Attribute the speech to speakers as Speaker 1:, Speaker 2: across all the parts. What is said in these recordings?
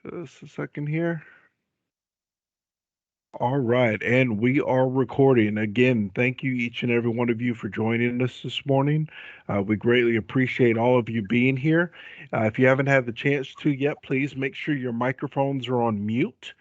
Speaker 1: Just a second here. All right, and we are recording. Again, thank you each and every one of you for joining us this morning. We greatly appreciate all of you being here. If you haven't had the chance to yet, please make sure your microphones are on mute.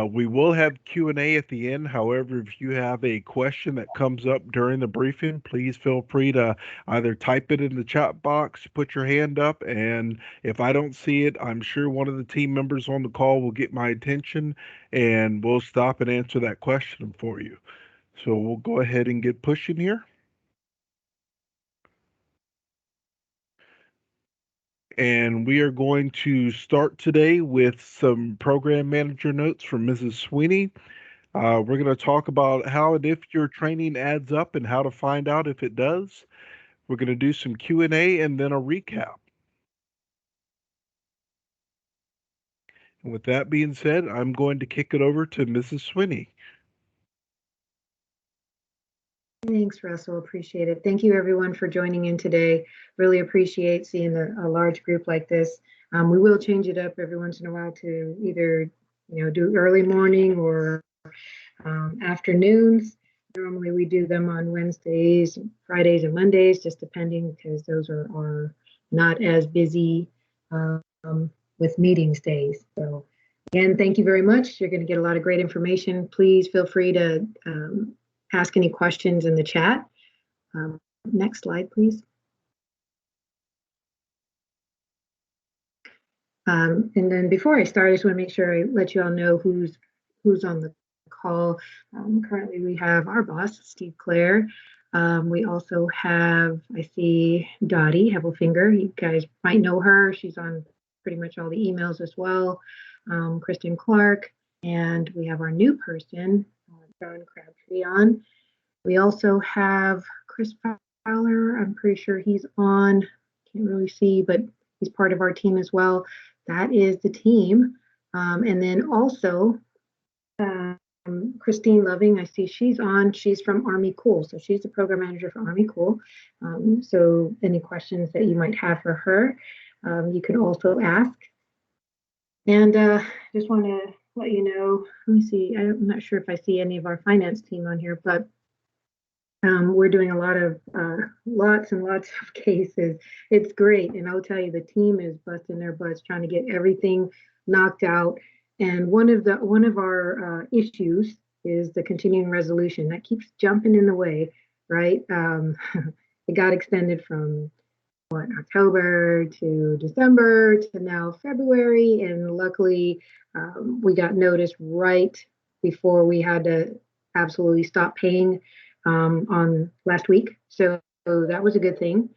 Speaker 1: We will have Q&A at the end. However, if you have a question that comes up during the briefing, please feel free to either type it in the chat box, put your hand up, and if I don't see it, I'm sure one of the team members on the call will get my attention and we'll stop and answer that question for you. So we'll go ahead and get pushing here. And we are going to start today with some program manager notes from Mrs. Sweeney. We're going to talk about how and if your training adds up and how to find out if it does. We're going to do some Q&A and then a recap. And with that being said, I'm going to kick it over to Mrs. Sweeney.
Speaker 2: Thanks, Russell. Appreciate it. Thank you, everyone, for joining in today. Really appreciate seeing a large group like this. We will change it up every once in a while to either, do early morning or afternoons. Normally, we do them on Wednesdays, Fridays, and Mondays, just depending, because those are not as busy with meetings days. So, again, thank you very much. You're going to get a lot of great information. Please feel free to ask any questions in the chat. Next slide, please. And then before I start, I just want to make sure I let you all know who's on the call. Currently, we have our boss, Steve Clare. We also have, I see Dottie Hevelfinger. You guys might know her. She's on pretty much all the emails as well. Kristen Clark. And we have our new person, John Crabtree, on. We also have Chris Fowler. I'm pretty sure he's on. Can't really see, but he's part of our team as well. That is the team. And then also Christine Loving, I see she's on. She's from Army Cool. So she's the program manager for Army Cool. So any questions that you might have for her, you can also ask. And just want to let you know, let me see, I'm not sure if I see any of our finance team on here, but we're doing a lot of lots and lots of cases. It's great, and I'll tell you, the team is busting their butts trying to get everything knocked out. And one of our issues is the continuing resolution that keeps jumping in the way, right? It got extended from October to December to now February, and luckily we got notice right before we had to absolutely stop paying on last week. So that was a good thing.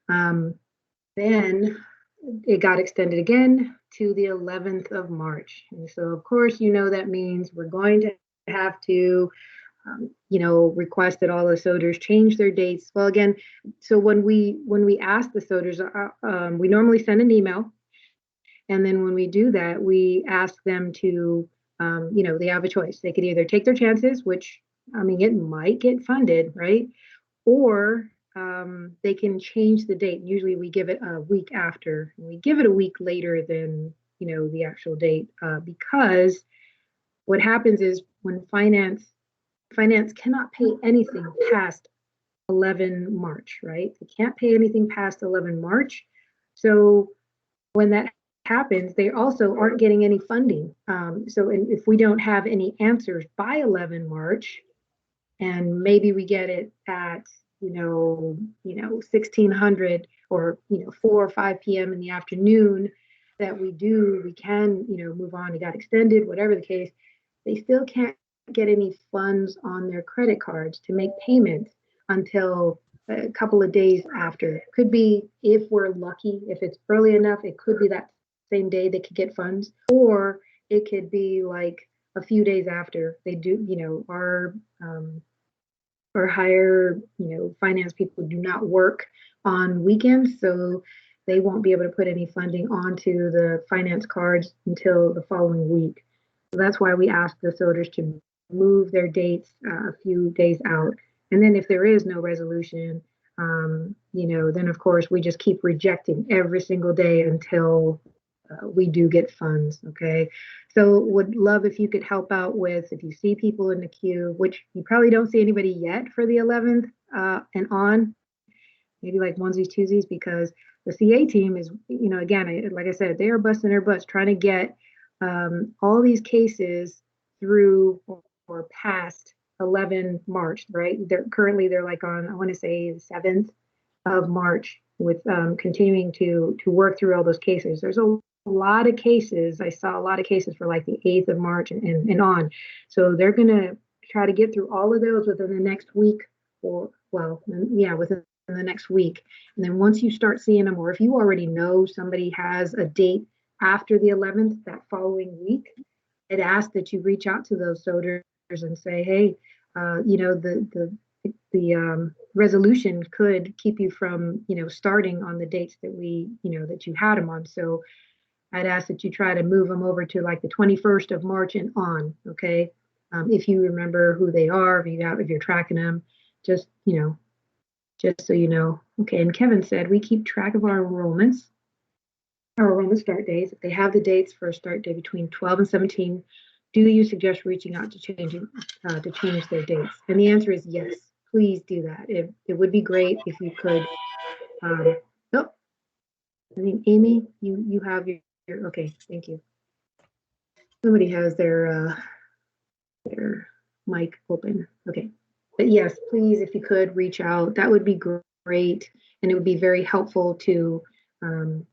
Speaker 2: Then it got extended again to the 11th of March. And so of course, that means we're going to have to request that all the SODERs change their dates. Well, again, so when we ask the SODERs, we normally send an email. And then when we do that, we ask them to, they have a choice. They could either take their chances, which, it might get funded, right? Or they can change the date. Usually we give it a week after. And we give it a week later than, the actual date, because what happens is when finance cannot pay anything past 11 March, right? They can't pay anything past 11 March. So when that happens, they also aren't getting any funding. So if we don't have any answers by 11 March, and maybe we get it at 1600 or 4 or 5 p.m. in the afternoon, that we can move on. It got extended, whatever the case, they still can't get any funds on their credit cards to make payments until a couple of days after. Could be, if we're lucky, if it's early enough, it could be that same day they could get funds, or it could be like a few days after. They do, our higher, finance people do not work on weekends, so they won't be able to put any funding onto the finance cards until the following week. So that's why we ask the SODERs to move their dates a few days out. And then if there is no resolution, then of course we just keep rejecting every single day until we do get funds. Okay, so would love if you could help out with, if you see people in the queue, which you probably don't see anybody yet for the 11th and on, maybe like onesies, twosies, because the CA team is, again, like I said, they are busting their butts trying to get all these cases through or past 11 March, right? They're like on, I want to say, the 7th of March with continuing to work through all those cases. There's a lot of cases. I saw a lot of cases for like the 8th of March and on. So they're going to try to get through all of those within the next week, or, well, yeah, within the next week. And then once you start seeing them, or if you already know somebody has a date after the 11th, that following week, I'd ask that you reach out to those soldiers and say, hey, the resolution could keep you from, starting on the dates that that you had them on. So I'd ask that you try to move them over to like the 21st of March and on. Okay. If you remember who they are, if you're tracking them, just, just so you know. Okay. And Kevin said, we keep track of our enrollment start days. If they have the dates for a start date between 12 and 17, do you suggest reaching out to change their dates? And the answer is yes. Please do that. It would be great if you could. Oh, I think Amy, you have your okay. Thank you. Somebody has their mic open. Okay, but yes, please, if you could reach out, that would be great, and it would be very helpful um,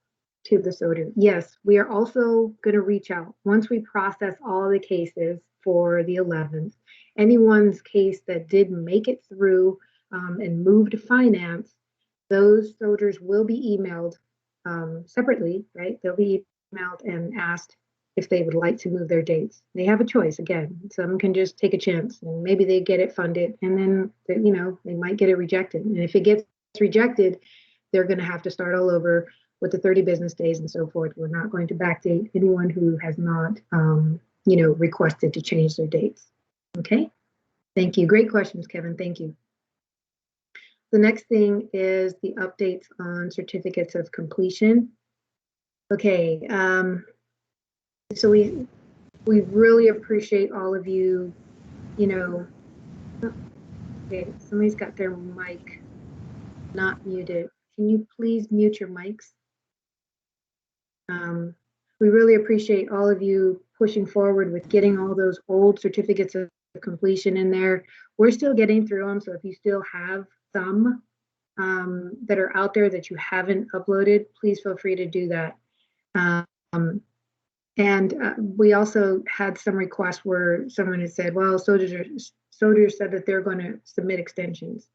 Speaker 2: to the SODU. Yes, we are also going to reach out once we process all the cases for the 11th. Anyone's case that did make it through and move to finance, those soldiers will be emailed separately, right? They'll be emailed and asked if they would like to move their dates. They have a choice. Again, some can just take a chance and maybe they get it funded, and then they might get it rejected. And if it gets rejected, they're going to have to start all over with the 30 business days and so forth. We're not going to backdate anyone who has not, requested to change their dates. Okay. Thank you. Great questions, Kevin. Thank you. The next thing is the updates on certificates of completion. Okay. So we really appreciate all of you. Okay, somebody's got their mic not muted. Can you please mute your mics? We really appreciate all of you pushing forward with getting all those old certificates of completion in there. We're still getting through them, so if you still have some that are out there that you haven't uploaded, please feel free to do that. And we also had some requests where someone had said, well, soldiers said that they're going to submit extensions.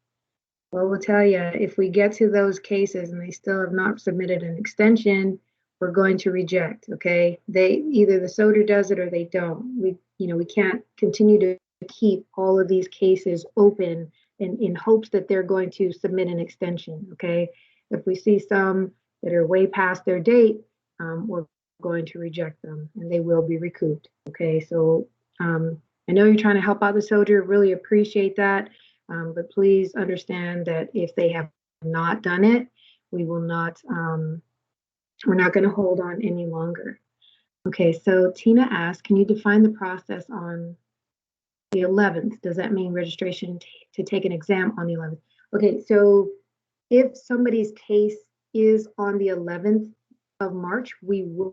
Speaker 2: Well, we'll tell you, if we get to those cases and they still have not submitted an extension, we're going to reject. Okay, they either the soldier does it or they don't. We can't continue to keep all of these cases open in hopes that they're going to submit an extension. Okay, if we see some that are way past their date, we're going to reject them and they will be recouped. Okay, so I know you're trying to help out the soldier, really appreciate that. But please understand that if they have not done it, we will not, we're not going to hold on any longer. Okay, so Tina asked, can you define the process on the 11th? Does that mean registration to take an exam on the 11th? Okay, so if somebody's case is on the 11th of March, we will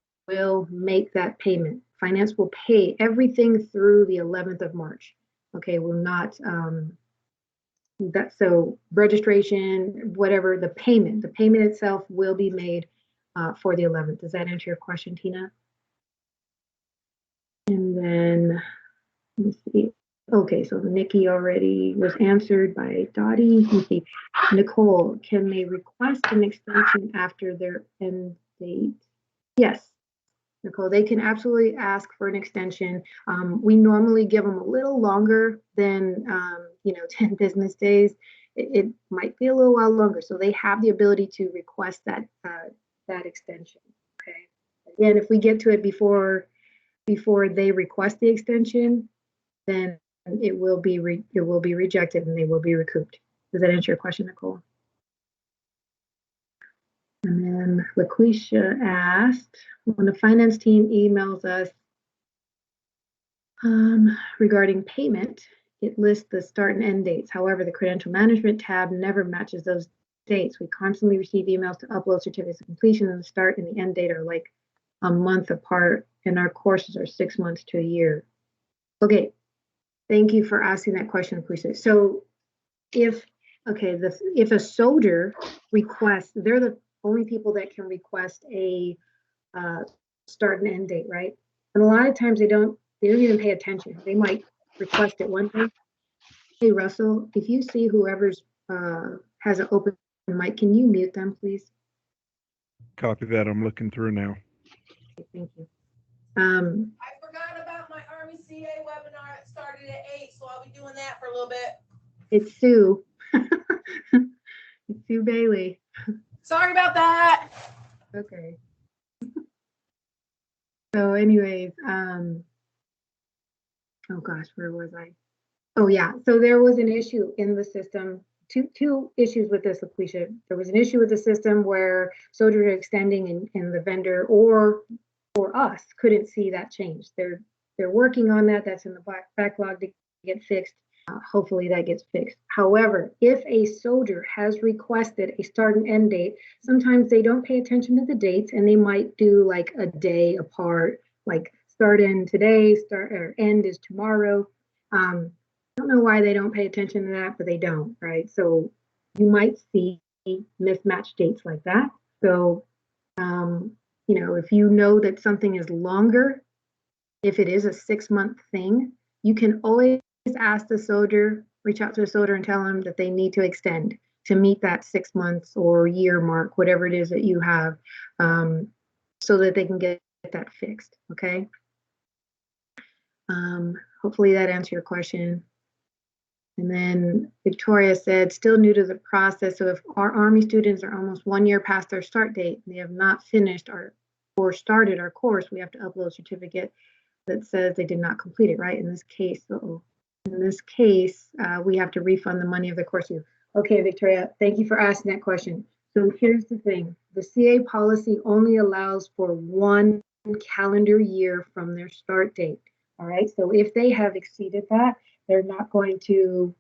Speaker 2: make that payment. Finance will pay everything through the 11th of March. Okay, we'll not, so registration, whatever, the payment itself will be made for the 11th. Does that answer your question, Tina? And then, let me see. Okay, so Nikki already was answered by Dottie. Let me see. Nicole, can they request an extension after their end date? Yes, Nicole, they can absolutely ask for an extension. We normally give them a little longer than 10 business days. It might be a little while longer, so they have the ability to request that extension. Okay. Again, if we get to it before they request the extension, then it will be rejected and they will be recouped. Does that answer your question, Nicole? And And LaQuisha asked, when the finance team emails us regarding payment, it lists the start and end dates. However, the credential management tab never matches those dates. We constantly receive emails to upload certificates of completion, and the start and the end date are like a month apart, and our courses are 6 months to a year. Okay, thank you for asking that question, LaQuisha. So if a soldier requests, they're the only people that can request a start and end date, right? And a lot of times they don't even pay attention. They might request it one day. Hey Russell, if you see whoever's has an open mic, can you mute them, please?
Speaker 1: Copy that. I'm looking through now.
Speaker 2: Thank you.
Speaker 3: I forgot about my Army CA webinar that started at 8, so I'll be doing that for a little bit.
Speaker 2: It's Sue. It's Sue Bailey.
Speaker 3: Sorry about that.
Speaker 2: Okay. So anyways, oh gosh, where was I? Oh yeah, so there was an issue in the system, two issues with this, LaQuisha. There was an issue with the system where soldiers are extending and the vendor or us couldn't see that change. They're working on that. That's in the backlog to get fixed. Hopefully that gets fixed. However, if a soldier has requested a start and end date, sometimes they don't pay attention to the dates and they might do like a day apart, like start in today, start or end is tomorrow. I don't know why they don't pay attention to that, but they don't, right? So you might see mismatched dates like that. So, if you know that something is longer, if it is a 6-month thing, you can always ask the soldier, reach out to the soldier and tell them that they need to extend to meet that 6 months or year mark, whatever it is that you have, so that they can get that fixed, okay? Hopefully that answered your question. And then Victoria said, still new to the process. So if our Army students are almost 1 year past their start date, and they have not finished or started our course, we have to upload a certificate that says they did not complete it, right? In this case, we have to refund the money of the course. Okay, Victoria, thank you for asking that question. So here's the thing. The CA policy only allows for 1 calendar year from their start date. All right, so if they have exceeded that, they're not going to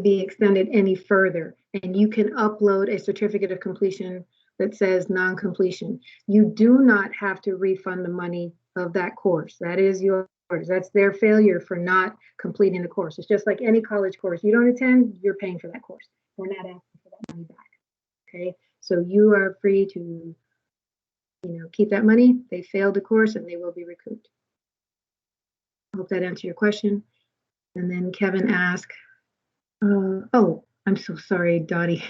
Speaker 2: be extended any further. And you can upload a certificate of completion that says non-completion. You do not have to refund the money of that course. That is yours. That's their failure for not completing the course. It's just like any college course. You don't attend, you're paying for that course. We're not asking for that money back. Okay, so you are free to keep that money. They failed the course and they will be recouped. I hope that answered your question. And then Kevin asked, oh, I'm so sorry, Dottie.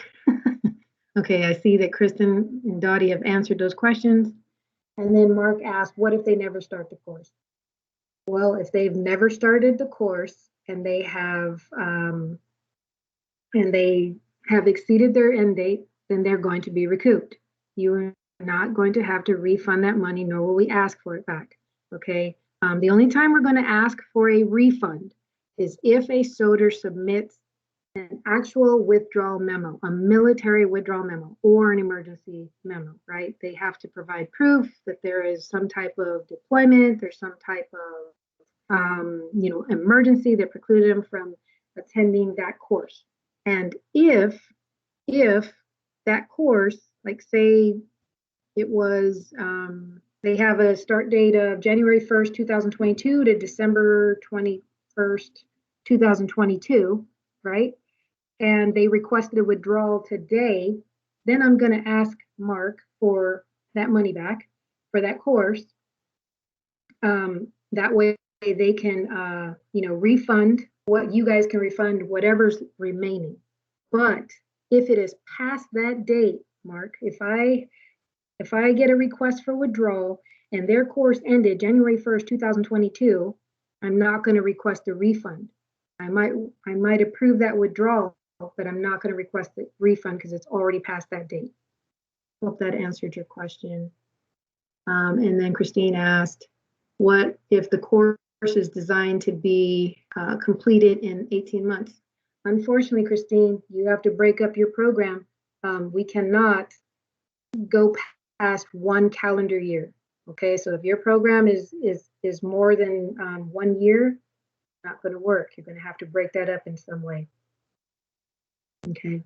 Speaker 2: Okay, I see that Kristen and Dottie have answered those questions. And then Mark asked, what if they never start the course? Well, if they've never started the course and they have exceeded their end date, then they're going to be recouped. You are not going to have to refund that money, nor will we ask for it back. Okay. The only time we're going to ask for a refund is if a soldier submits an actual withdrawal memo, a military withdrawal memo, or an emergency memo, right? They have to provide proof that there is some type of deployment, there's some type of emergency that precluded them from attending that course. And if that course, like say it was, they have a start date of January 1st, 2022 to December 21st, 2022, right? And they requested a withdrawal today, then I'm going to ask Mark for that money back for that course. That way they can, refund what you guys can refund whatever's remaining. But if it is past that date, Mark, if I get a request for withdrawal and their course ended January 1st, 2022, I'm not going to request a refund. I might approve that withdrawal, but I'm not going to request a refund because it's already past that date. Hope that answered your question. And then Christine asked, what if the course is designed to be completed in 18 months? Unfortunately, Christine, you have to break up your program we cannot go past 1 calendar year. Okay, so if your program is more than 1 year, not going to work. You're going to have to break that up in some way. Okay.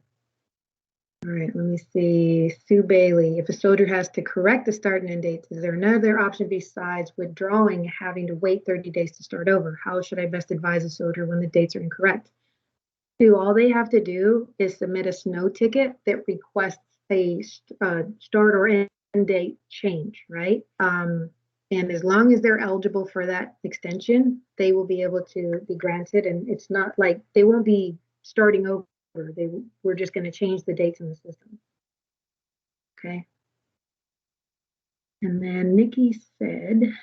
Speaker 2: All right, let me see. Sue Bailey, if a soldier has to correct the start and end dates, is there another option besides withdrawing, having to wait 30 days to start over? How should I best advise a soldier when the dates are incorrect? Sue, all they have to do is submit a snow ticket that requests a start or end date change, right? And as long as they're eligible for that extension, they will be able to be granted. And it's not like they won't be starting over. We're just going to change the dates in the system. Okay. And then Nikki said,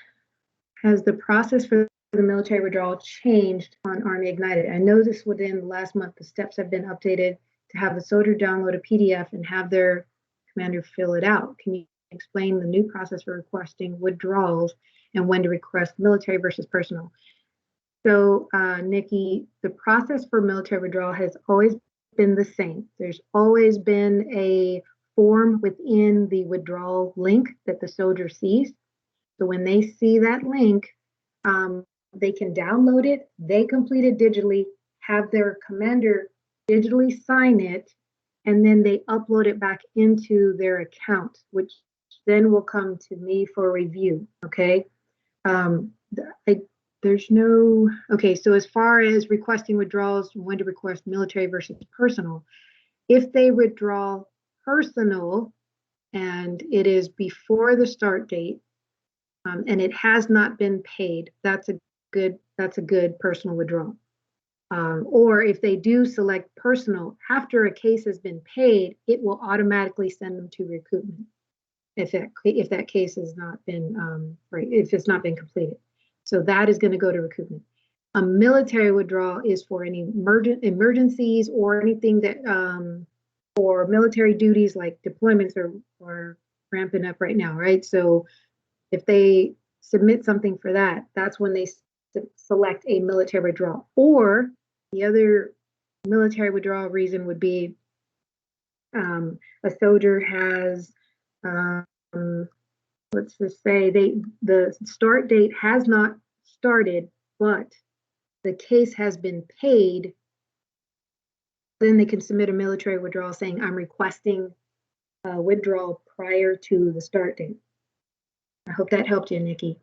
Speaker 2: has the process for the military withdrawal changed on Army Ignited? I know this within the last month, the steps have been updated to have the soldier download a PDF and have their commander fill it out. Can you explain the new process for requesting withdrawals and when to request military versus personal? So, Nikki, the process for military withdrawal has always been the same. There's always been a form within the withdrawal link that the soldier sees. So when they see that link, they can download it, they complete it digitally, have their commander digitally sign it, and then they upload it back into their account, which then will come to me for review. Okay. There's no, okay, so as far as requesting withdrawals, when to request military versus personal, if they withdraw personal and it is before the start date, and it has not been paid, that's a good personal withdrawal. Or if they do select personal after a case has been paid, it will automatically send them to recoupment if that case has not been right, if it's not been completed. So that is going to go to recoupment. A military withdrawal is for any emergencies or anything that for military duties, like deployments are ramping up right now, right? So if they submit something for that, that's when they select a military withdrawal. Or the other military withdrawal reason would be a soldier has, let's just say the start date has not started, but the case has been paid. Then they can submit a military withdrawal saying, I'm requesting a withdrawal prior to the start date. I hope that helped you, Nikki.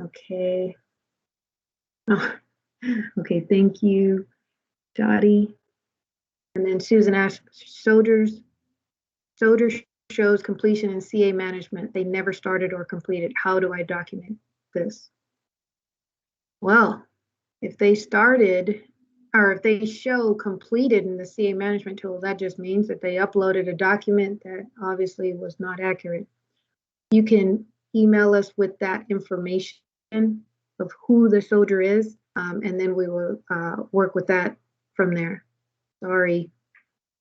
Speaker 2: Okay. Oh, okay, thank you, Dottie. And then Susan asked, soldier shows completion in CA management. They never started or completed. How do I document this? Well, if they started, or if they show completed in the CA management tool, that just means that they uploaded a document that obviously was not accurate. You can email us with that information of who the soldier is, and then we will work with that from there. Sorry.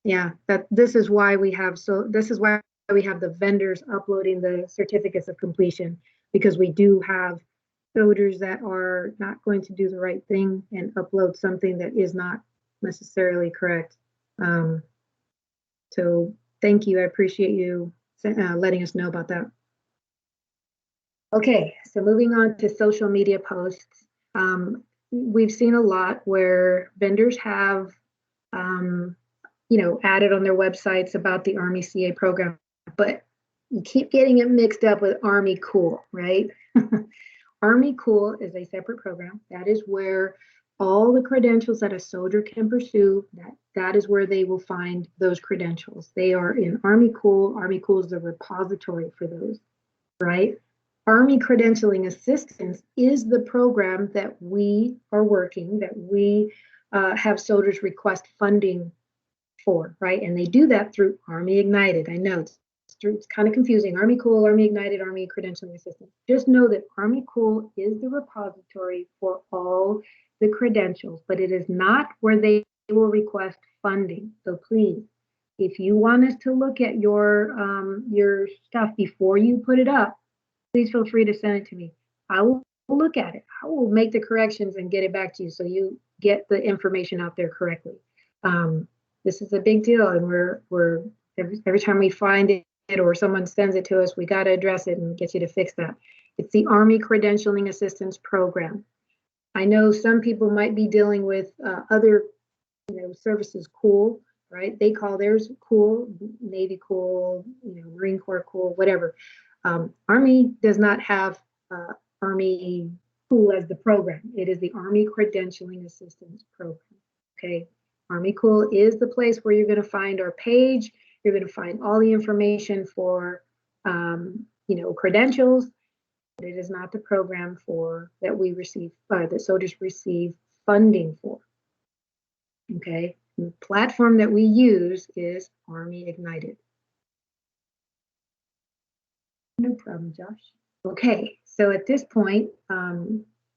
Speaker 2: Yeah, this is why we have the vendors uploading the certificates of completion, because we do have soldiers that are not going to do the right thing and upload something that is not necessarily correct. So thank you. I appreciate you letting us know about that. Okay, so moving on to social media posts. We've seen a lot where vendors have added on their websites about the Army CA program, but you keep getting it mixed up with Army Cool, right? Army Cool is a separate program. That is where all the credentials that a soldier can pursue, that is where they will find those credentials. They are in Army Cool. Army Cool is the repository for those, right? Army Credentialing Assistance is the program that we are working, that we have soldiers request funding for, right? And they do that through Army Ignited. I know it's kind of confusing. Army Cool, Army Ignited, Army Credentialing Assistance. Just know that Army Cool is the repository for all the credentials, but it is not where they will request funding. So please, if you want us to look at your stuff before you put it up, please feel free to send it to me. I will look at it. I will make the corrections and get it back to you so you get the information out there correctly. This is a big deal, and we're every time we find it or someone sends it to us, we got to address it and get you to fix that. It's the Army Credentialing Assistance Program. I know some people might be dealing with other, services, cool, right? They call theirs cool, Navy cool, Marine Corps cool, whatever. Army does not have Army cool as the program. It is the Army Credentialing Assistance Program. Okay, Army cool is the place where you're going to find our page. You're going to find all the information for, credentials. But it is not the program that we receive, that soldiers receive funding for. Okay, the platform that we use is Army Ignited. No problem, Josh. Okay, so at this point,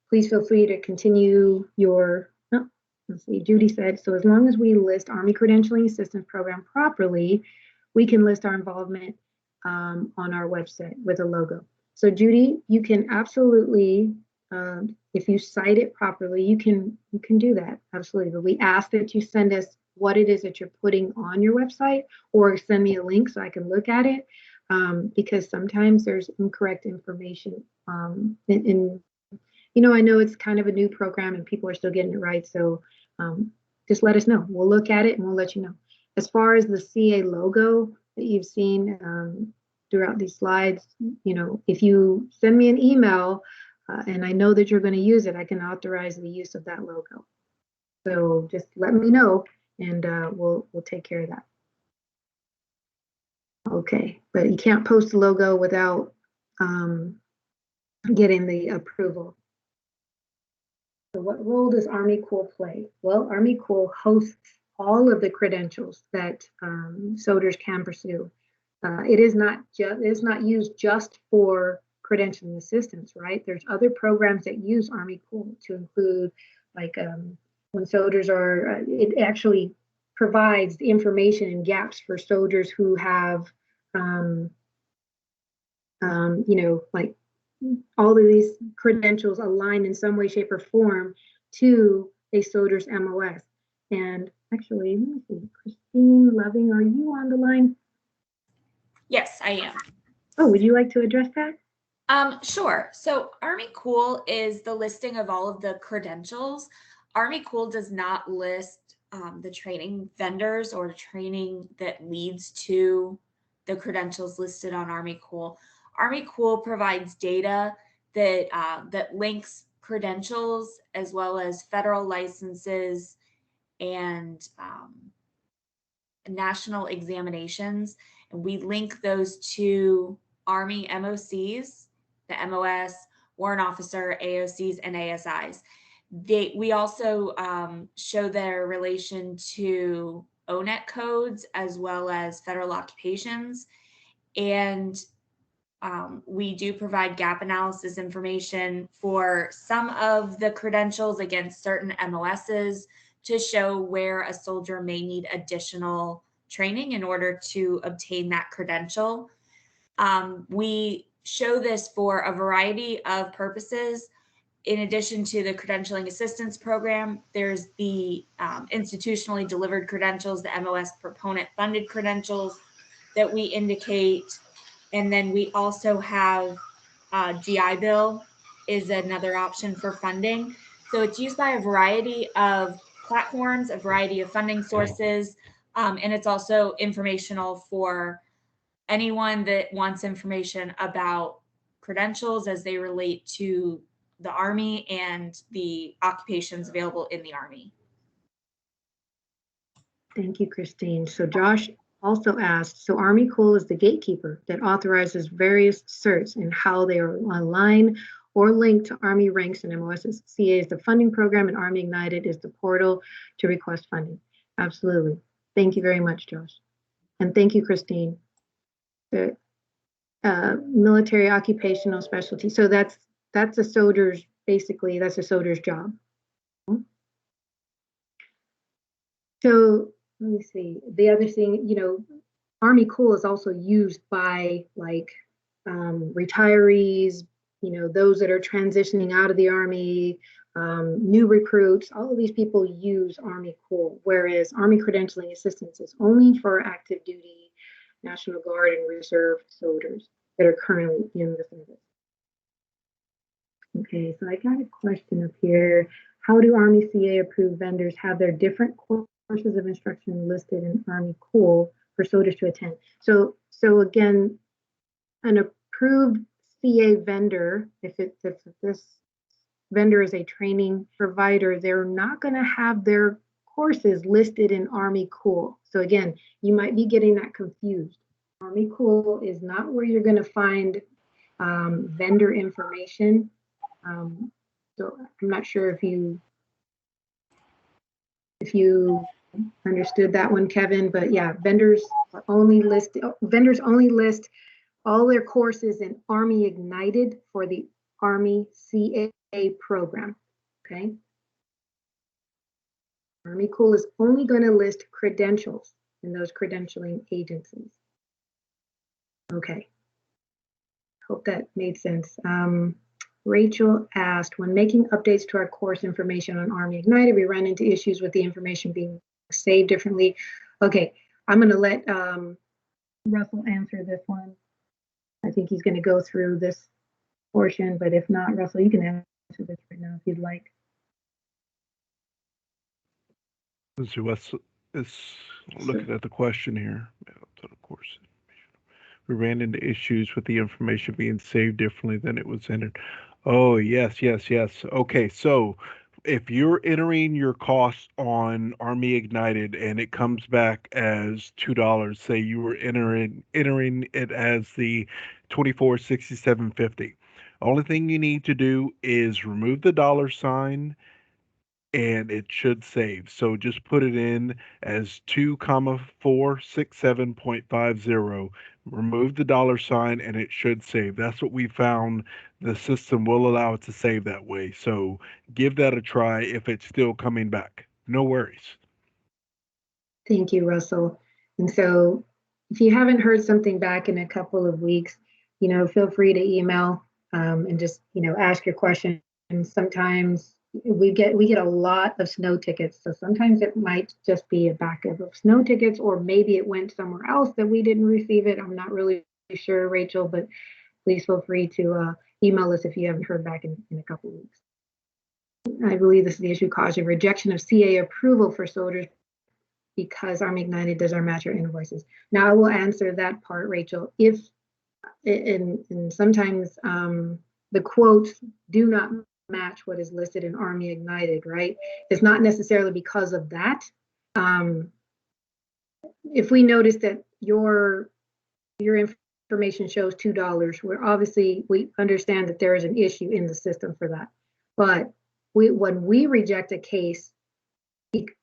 Speaker 2: please feel free to continue your, let's see, Judy said, so as long as we list Army Credentialing Assistance Program properly, we can list our involvement on our website with a logo. So Judy, you can absolutely, if you cite it properly, you can do that, absolutely. But we ask that you send us what it is that you're putting on your website, or send me a link so I can look at it, because sometimes there's incorrect information. I know it's kind of a new program and people are still getting it right. So just let us know. We'll look at it and we'll let you know. As far as the CA logo that you've seen throughout these slides, if you send me an email and I know that you're going to use it, I can authorize the use of that logo. So just let me know and we'll take care of that. Okay, but you can't post a logo without getting the approval. So what role does Army Cool play? Well, Army Cool hosts all of the credentials that soldiers can pursue. It is not used just for credentialing assistance, right? There's other programs that use Army Cool to include, like when soldiers are, it actually provides the information and gaps for soldiers who have, like all of these credentials align in some way, shape, or form to a soldier's MOS. And actually, let me see, Christine Loving, are you on the line?
Speaker 4: Yes, I am.
Speaker 2: Oh, would you like to address that?
Speaker 4: Sure. So Army Cool is the listing of all of the credentials. Army Cool does not list the training vendors or training that leads to the credentials listed on Army Cool. Army Cool provides data that links credentials as well as federal licenses and national examinations, and we link those to Army MOCs, the MOS, warrant officer, AOCs, and ASIs. We also show their relation to ONET codes as well as federal occupations, and we do provide gap analysis information for some of the credentials against certain MOSs to show where a soldier may need additional training in order to obtain that credential. We show this for a variety of purposes. In addition to the credentialing assistance program, there's the institutionally delivered credentials, the MOS proponent funded credentials that we indicate. And then we also have GI Bill is another option for funding. So it's used by a variety of platforms, a variety of funding sources, and it's also informational for anyone that wants information about credentials as they relate to the Army and the occupations available in the Army.
Speaker 2: Thank you, Christine. So Josh also asked, so Army Cool is the gatekeeper that authorizes various certs and how they are online or linked to Army ranks and MOSs. CA is the funding program and Army Ignited is the portal to request funding. Absolutely. Thank you very much, Josh. And thank you, Christine. The military occupational specialty. So that's a soldier's, basically, that's a soldier's job. So let me see. The other thing, Army Cool is also used by like retirees, those that are transitioning out of the Army, new recruits, all of these people use Army Corps, whereas Army Credentialing Assistance is only for active duty, National Guard, and Reserve soldiers that are currently in the service. Okay, so I got a question up here. How do Army CA approved vendors have their different courses of instruction listed in Army Corps for soldiers to attend? So again, an approved CA vendor, if this vendor is a training provider, they're not going to have their courses listed in Army Corps. So again, you might be getting that confused. Army Corps is not where you're going to find vendor information. So I'm not sure if you understood that one, Kevin, but yeah, vendors only list all their courses in Army Ignited for the Army CA program. Okay. Army Corps is only going to list credentials in those credentialing agencies. Okay. Hope that made sense. Rachel asked, when making updates to our course information on Army Ignited, we ran into issues with the information being saved differently. Okay, I'm going to let Russell answer this one. I think he's going to go through this portion, but if not, Russell, you can answer this right now if you'd like.
Speaker 1: Let's see what's looking at the question here. Of course, we ran into issues with the information being saved differently than it was entered. Oh, yes. Okay, so if you're entering your cost on Army Ignited and it comes back as $2, say you were entering it as the 2467.50. Only thing you need to do is remove the dollar sign and it should save. So just put it in as 2,467.50. Remove the dollar sign and it should save. That's what we found. The system will allow it to save that way. So give that a try if it's still coming back. No worries.
Speaker 2: Thank you, Russell. And so if you haven't heard something back in a couple of weeks, feel free to email and just, ask your question. And sometimes we get a lot of snow tickets. So sometimes it might just be a backup of snow tickets, or maybe it went somewhere else that we didn't receive it. I'm not really sure, Rachel, but please feel free to email us if you haven't heard back in a couple of weeks. I believe this is the issue causing rejection of CA approval for soldiers because Army Ignited does not match our invoices. Now I will answer that part, Rachel. If and sometimes the quotes do not match what is listed in Army Ignited, right? It's not necessarily because of that. If we notice that your information shows $2, we understand that there is an issue in the system for that. But when we reject a case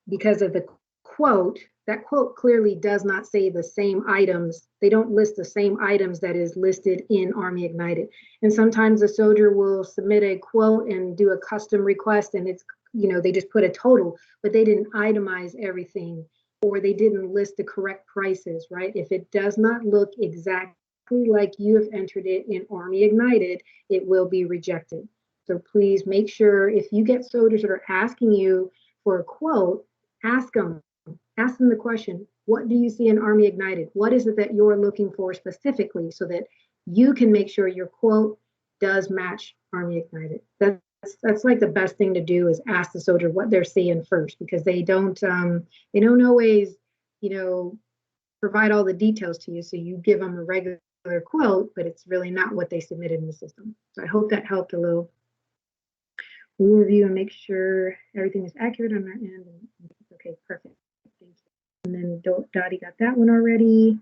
Speaker 2: because of the quote, that quote clearly does not say the same items. They don't list the same items that is listed in Army Ignited. And sometimes a soldier will submit a quote and do a custom request, and it's, they just put a total, but they didn't itemize everything, or they didn't list the correct prices, right? If it does not look exactly like you have entered it in Army Ignited, it will be rejected. So please make sure, if you get soldiers that are asking you for a quote, ask them the question, what do you see in Army Ignited? What is it that you're looking for specifically, so that you can make sure your quote does match Army Ignited? That's like the best thing to do, is ask the soldier what they're seeing first, because they don't always, provide all the details to you. So you give them a regular quote, but it's really not what they submitted in the system. So I hope that helped a little. We'll review and make sure everything is accurate on our end. Okay, perfect. Thank you. And then Dottie got that one already.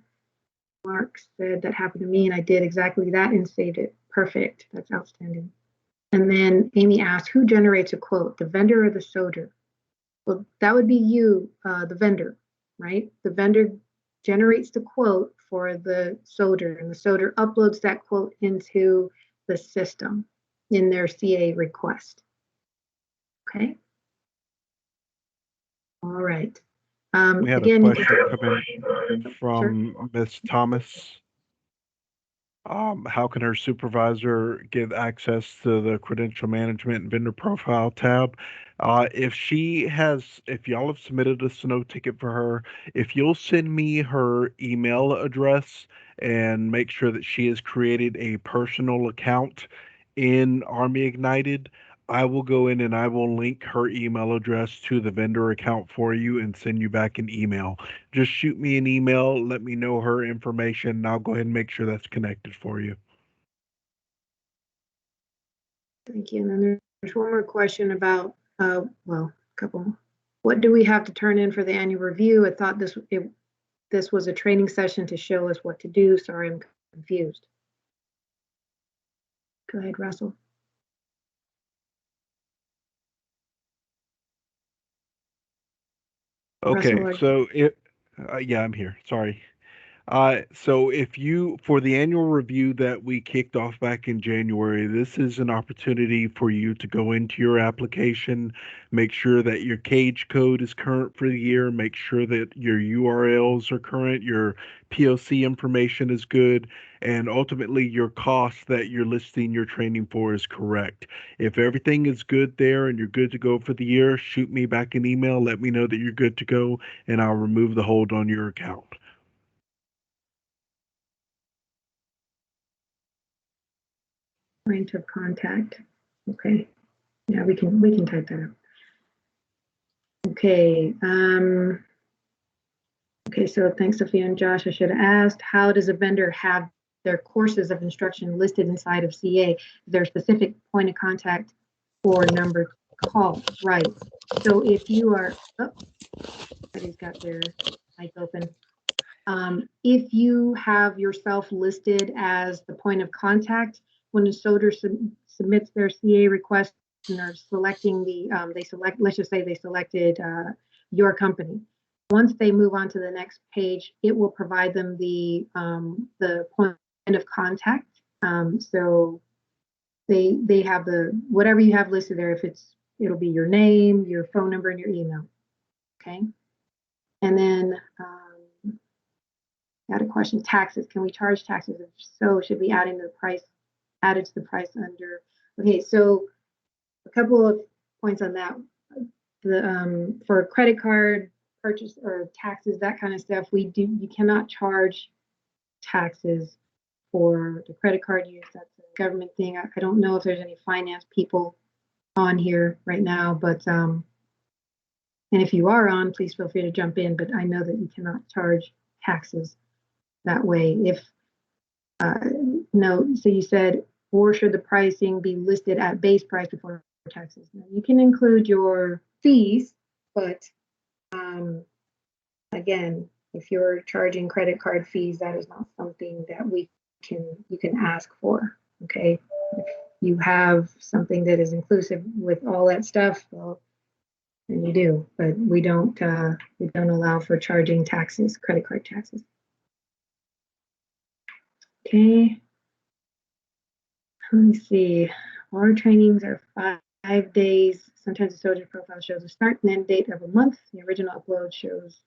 Speaker 2: Mark said that happened to me and I did exactly that and saved it. Perfect. That's outstanding. And then Amy asked, who generates a quote, the vendor or the soldier? Well, that would be you, the vendor, right? The vendor generates the quote for the soldier, and the soldier uploads that quote into the system in their CA request. Okay. All right.
Speaker 1: We had
Speaker 2: again,
Speaker 1: a question come in from Miss Thomas. How can her supervisor get access to the credential management and vendor profile tab? If y'all have submitted a snow ticket for her, if you'll send me her email address and make sure that she has created a personal account in Army Ignited, I will go in and I will link her email address to the vendor account for you and send you back an email. Just shoot me an email, let me know her information, and I'll go ahead and make sure that's connected for you.
Speaker 2: Thank you. And then there's one more question about, well, a couple. What do we have to turn in for the annual review? I thought this was a training session to show us what to do. Sorry, I'm confused. Go ahead, Russell.
Speaker 1: Okay,
Speaker 2: Russell,
Speaker 1: so yeah, I'm here. Sorry. So if you, for the annual review that we kicked off back in January, this is an opportunity for you to go into your application, make sure that your cage code is current for the year, make sure that your URLs are current, your POC information is good, and ultimately your cost that you're listing your training for is correct. If everything is good there and you're good to go for the year, shoot me back an email, let me know that you're good to go, and I'll remove the hold on your account.
Speaker 2: point of contact. Okay. Yeah, we can type that out. Okay. Okay, so thanks, Sophia and Josh. I should have asked, how does a vendor have their courses of instruction listed inside of CA? Is there a specific point of contact or number to call? Right. So if you are, oh, somebody's got their mic open. If you have yourself listed as the point of contact, when a soldier submits their CA request and they're selecting let's just say they selected your company. Once they move on to the next page, it will provide them the point of contact. So they have whatever you have listed there. It'll be your name, your phone number, and your email. Okay. And then got a question, taxes. Can we charge taxes? If so, should we add to the price under? Okay, so a couple of points on that. For credit card purchase or taxes, that kind of stuff, you cannot charge taxes for the credit card use. That's a government thing. I don't know if there's any finance people on here right now, but and if you are on, please feel free to jump in, but I know that you cannot charge taxes that way. If no, so you said, or should the pricing be listed at base price before taxes? Now, you can include your fees, but again, if you're charging credit card fees, that is not something that you can ask for. Okay, if you have something that is inclusive with all that stuff, well, then you do. But we don't allow for charging taxes, credit card taxes. Okay. Let me see. Our trainings are 5 days. Sometimes the soldier profile shows a start and end date of a month. The original upload shows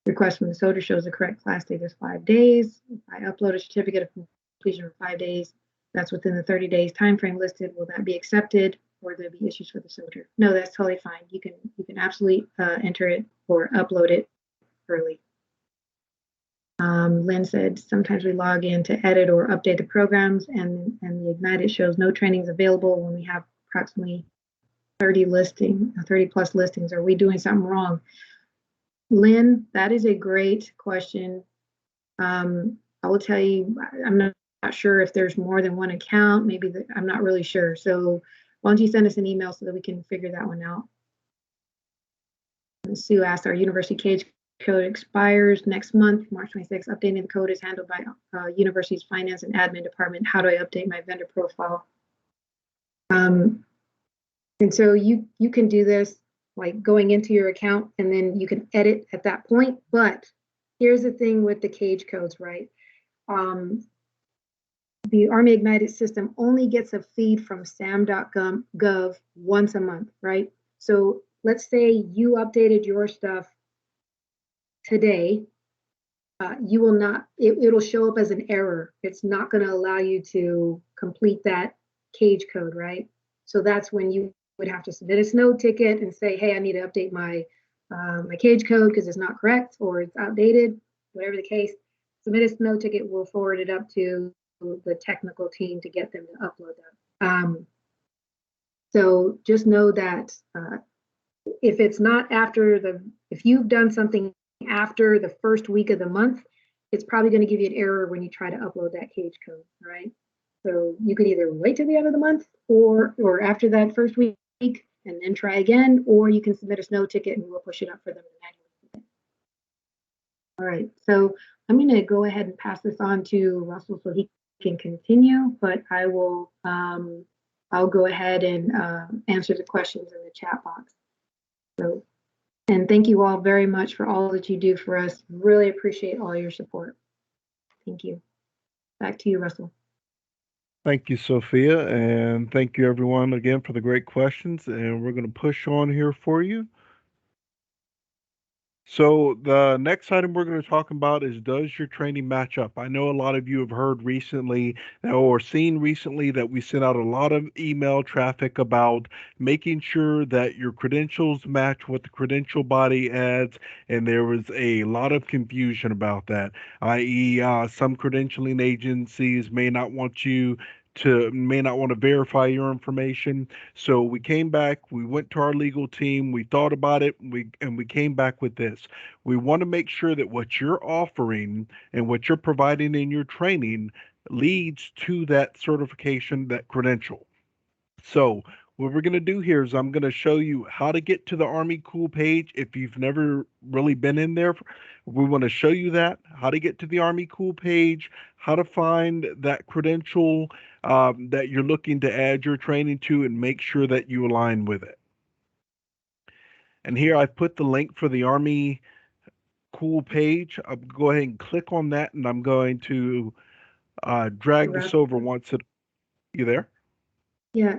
Speaker 2: request from the soldier shows the correct class date is 5 days. If I upload a certificate of completion for 5 days, that's within the 30 days time frame listed. Will that be accepted, or there be issues for the soldier? No, that's totally fine. You can absolutely enter it or upload it early. Lynn said, sometimes we log in to edit or update the programs, and the Ignited shows no trainings available when we have approximately 30 plus listings. Are we doing something wrong? Lynn, that is a great question. I will tell you, I'm not sure if there's more than one account. Maybe I'm not really sure. So why don't you send us an email so that we can figure that one out? And Sue asked, our university cage code expires next month, March 26th. Updating the code is handled by university's finance and admin department. How do I update my vendor profile? And so you can do this like going into your account, and then you can edit at that point. But here's the thing with the cage codes, right? The Army Ignited system only gets a feed from sam.gov once a month, right? So let's say you updated your stuff today. you will not, it'll show up as an error. It's not going to allow you to complete that cage code, right? So that's when you would have to submit a snow ticket and say, hey, I need to update my cage code because it's not correct or it's outdated, whatever the case. Submit a snow ticket, we'll forward it up to the technical team to get them to upload that. So just know that if it's not if you've done something after the first week of the month, it's probably going to give you an error when you try to upload that cage code, right? So you could either wait till the end of the month or after that first week and then try again, or you can submit a snow ticket and we'll push it up for them manually. All right, so I'm going to go ahead and pass this on to Russell so he can continue, but I'll go ahead and answer the questions in the chat box. So, and thank you all very much for all that you do for us. Really appreciate all your support. Thank you. Back to you, Russell.
Speaker 1: Thank you, Sophia, and thank you everyone again for the great questions. And we're going to push on here for you. So the next item we're going to talk about is, does your training match up? I know a lot of you have heard recently or seen recently that we sent out a lot of email traffic about making sure that your credentials match what the credential body adds, and there was a lot of confusion about that, i.e., some credentialing agencies may not want to verify your information. So we came back, we went to our legal team, we thought about it, and we came back with this. We want to make sure that what you're offering and what you're providing in your training leads to that certification, that credential. So what we're going to do here is I'm going to show you how to get to the Army Cool page. If you've never really been in there, we want to show you that, how to get to the Army Cool page, how to find that credential that you're looking to add your training to, and make sure that you align with it. And here I've put the link for the Army Cool page. I'll go ahead and click on that, and I'm going to drag this over once it. You there?
Speaker 2: Yeah,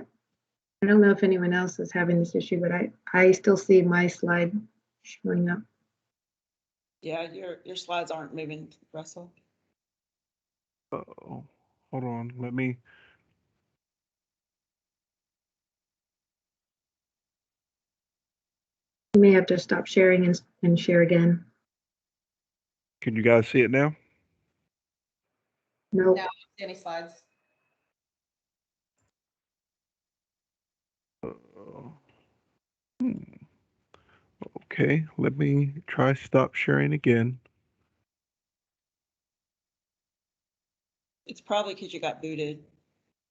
Speaker 2: I don't know if anyone else is having this issue, but I still see my slide showing up.
Speaker 5: Yeah, your slides aren't moving, Russell.
Speaker 1: Oh, hold on. Let me.
Speaker 2: You may have to stop sharing and share again.
Speaker 1: Can you guys see it now?
Speaker 2: Nope.
Speaker 5: No, I don't see any slides.
Speaker 1: Okay, let me try stop sharing again.
Speaker 5: It's probably because you got booted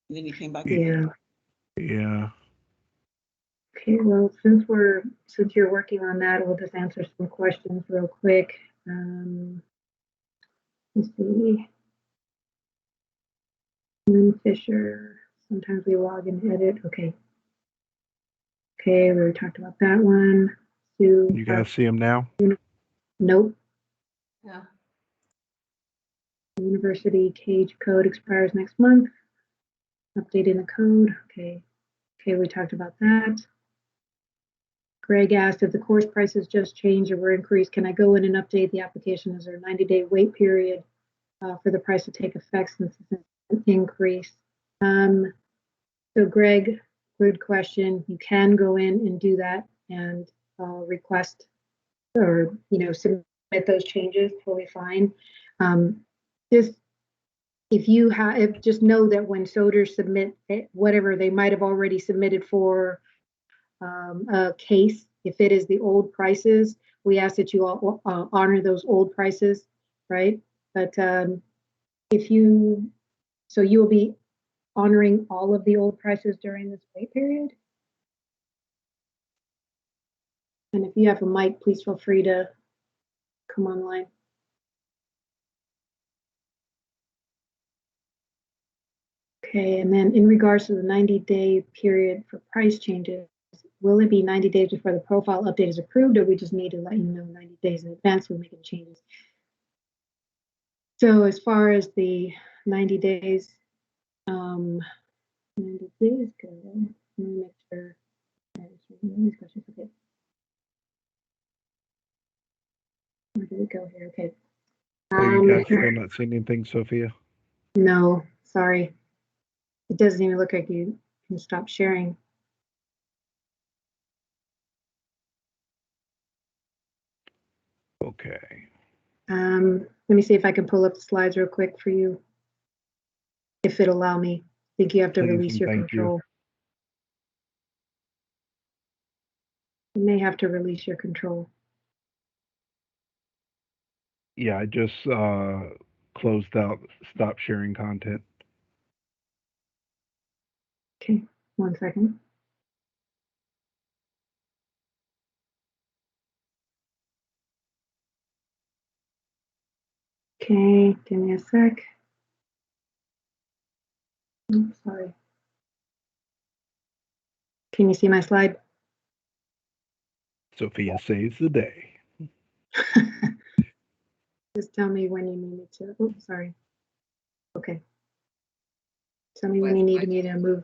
Speaker 5: and then you came back.
Speaker 2: Yeah.
Speaker 1: Yeah.
Speaker 2: Okay, well, since you're working on that, we'll just answer some questions real quick. Let's see. Fisher. Sometimes we log and edit. Okay. Okay, we already talked about that one. Sue.
Speaker 1: You guys see them now?
Speaker 2: Nope.
Speaker 5: Yeah.
Speaker 2: University cage code expires next month. Updating the code. Okay. Okay, we talked about that. Greg asked if the course prices just changed or were increased, can I go in and update the application? Is there a 90-day wait period for the price to take effect since it's an increase? So Greg, good question. You can go in and do that and request or submit those changes. Totally fine. Just know that when SODers submit whatever they might have already submitted for a case, if it is the old prices, we ask that you all honor those old prices, right? But you will be honoring all of the old prices during this wait period. And if you have a mic, please feel free to come online. Okay, and then in regards to the 90-day period for price changes, will it be 90 days before the profile update is approved, or we just need to let you know 90 days in advance when making changes? So as far as the 90 days, 90 days, good. Let me make sure. Okay. Where did it go here? Okay.
Speaker 1: So you guys
Speaker 2: Um,
Speaker 1: still not seeing anything, Sophia?
Speaker 2: no, sorry. It doesn't even look like you can stop sharing.
Speaker 1: Okay.
Speaker 2: Let me see if I can pull up the slides real quick for you. If it'll allow me. I think you have to
Speaker 1: Please
Speaker 2: release
Speaker 1: and
Speaker 2: your
Speaker 1: thank you.
Speaker 2: control. You may have to release your control.
Speaker 1: Yeah, I just closed out stop sharing content.
Speaker 2: Okay, 1 second. Okay, give me a sec. Oops, sorry. Can you see my slide?
Speaker 1: Sophia saves the day.
Speaker 2: Just tell me when you need me to. Oops, sorry. Okay. Tell me when you need me to move.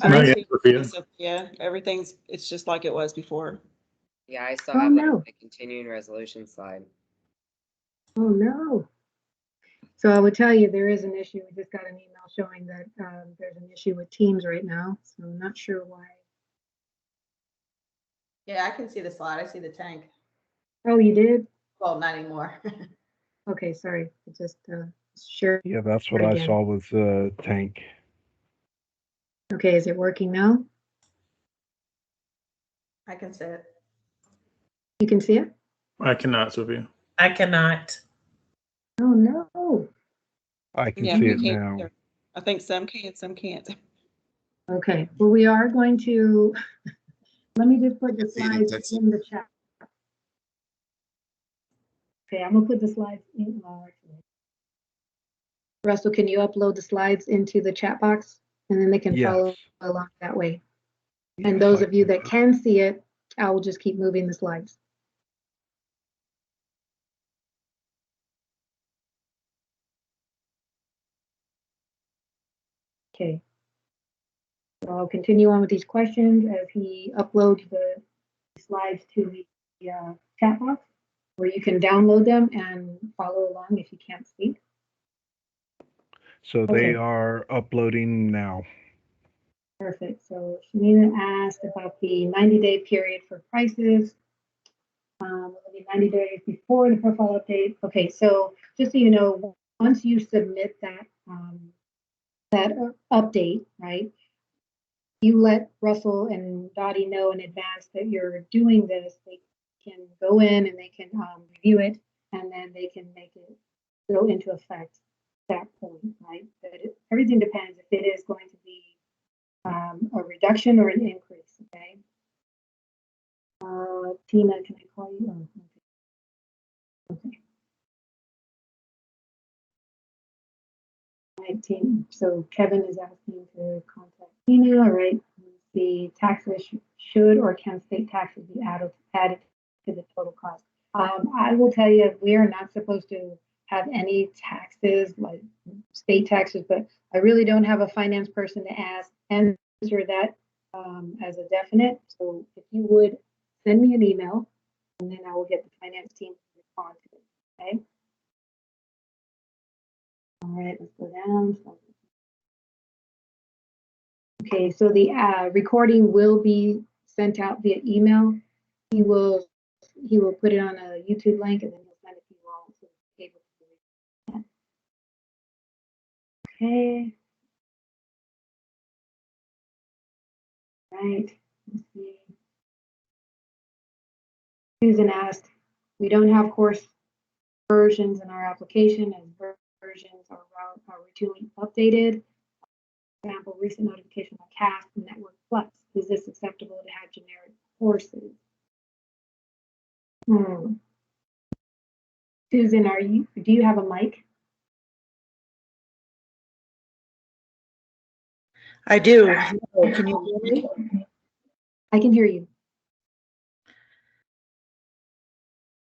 Speaker 5: I
Speaker 6: Not
Speaker 5: don't
Speaker 6: yet,
Speaker 5: see
Speaker 6: Sophia.
Speaker 5: Sophia. It's just like it was before.
Speaker 7: Yeah, I still
Speaker 2: Oh,
Speaker 7: have
Speaker 2: no.
Speaker 7: the continuing resolution slide.
Speaker 2: Oh, no. So I would tell you there is an issue. We just got an email showing that there's an issue with Teams right now. So I'm not sure why.
Speaker 3: Yeah, I can see the slide. I see the tank.
Speaker 2: Oh, you did?
Speaker 3: Well, not anymore.
Speaker 2: Okay, sorry. I just shared
Speaker 1: Yeah, that's what I
Speaker 2: again.
Speaker 1: saw was tank.
Speaker 2: Okay, is it working now?
Speaker 3: I can see it.
Speaker 2: You can see it?
Speaker 6: I cannot, Sophia.
Speaker 8: I cannot.
Speaker 2: Oh, no.
Speaker 1: I can
Speaker 5: Yeah,
Speaker 1: see
Speaker 5: we
Speaker 1: it
Speaker 5: can't
Speaker 1: now.
Speaker 5: either. I think some can, some can't.
Speaker 2: Okay, well, we are going to, let me just put the slides in the chat. Okay, I'm gonna put the slides in. Russell, can you upload the slides into the chat box? And then they can
Speaker 1: Yes.
Speaker 2: follow along that way. And
Speaker 1: Yes,
Speaker 2: those
Speaker 1: I
Speaker 2: of you
Speaker 1: can.
Speaker 2: that can see it, I will just keep moving the slides. Okay. So I'll continue on with these questions as he uploads the slides to the chat box, where you can download them and follow along if you can't speak.
Speaker 1: So they are uploading now.
Speaker 2: Perfect. So Shanina asked about the 90-day period for prices. Will it be 90 days before the profile update? Okay, so just so you know, once you submit that update, right? You let Russell and Dottie know in advance that you're doing this. They can go in and they can review it, and then they can make it go into effect at that point, right? But everything depends if it is going to be a reduction or an increase, okay? Tina, can I call you? Oh, okay. Right, Tina. So Kevin is asking to contact Tina. All right. The taxes should or can state taxes be added to the total cost? I will tell you, we are not supposed to have any taxes like state taxes, but I really don't have a finance person to answer that as a definite. So if you would send me an email, and then I will get the finance team to respond to it. Okay. All right, let's go down. Okay, so the recording will be sent out via email. He will put it on a YouTube link and then he'll send it to you all so you're able to read that. Okay. Right. Let's see. Susan asked, we don't have course versions in our application as versions are routinely updated. For example, recent notification on CAST and Network Plus. Is this acceptable to have generic courses? Susan, do you have a mic?
Speaker 8: I do. Can you hear me?
Speaker 2: I can hear you.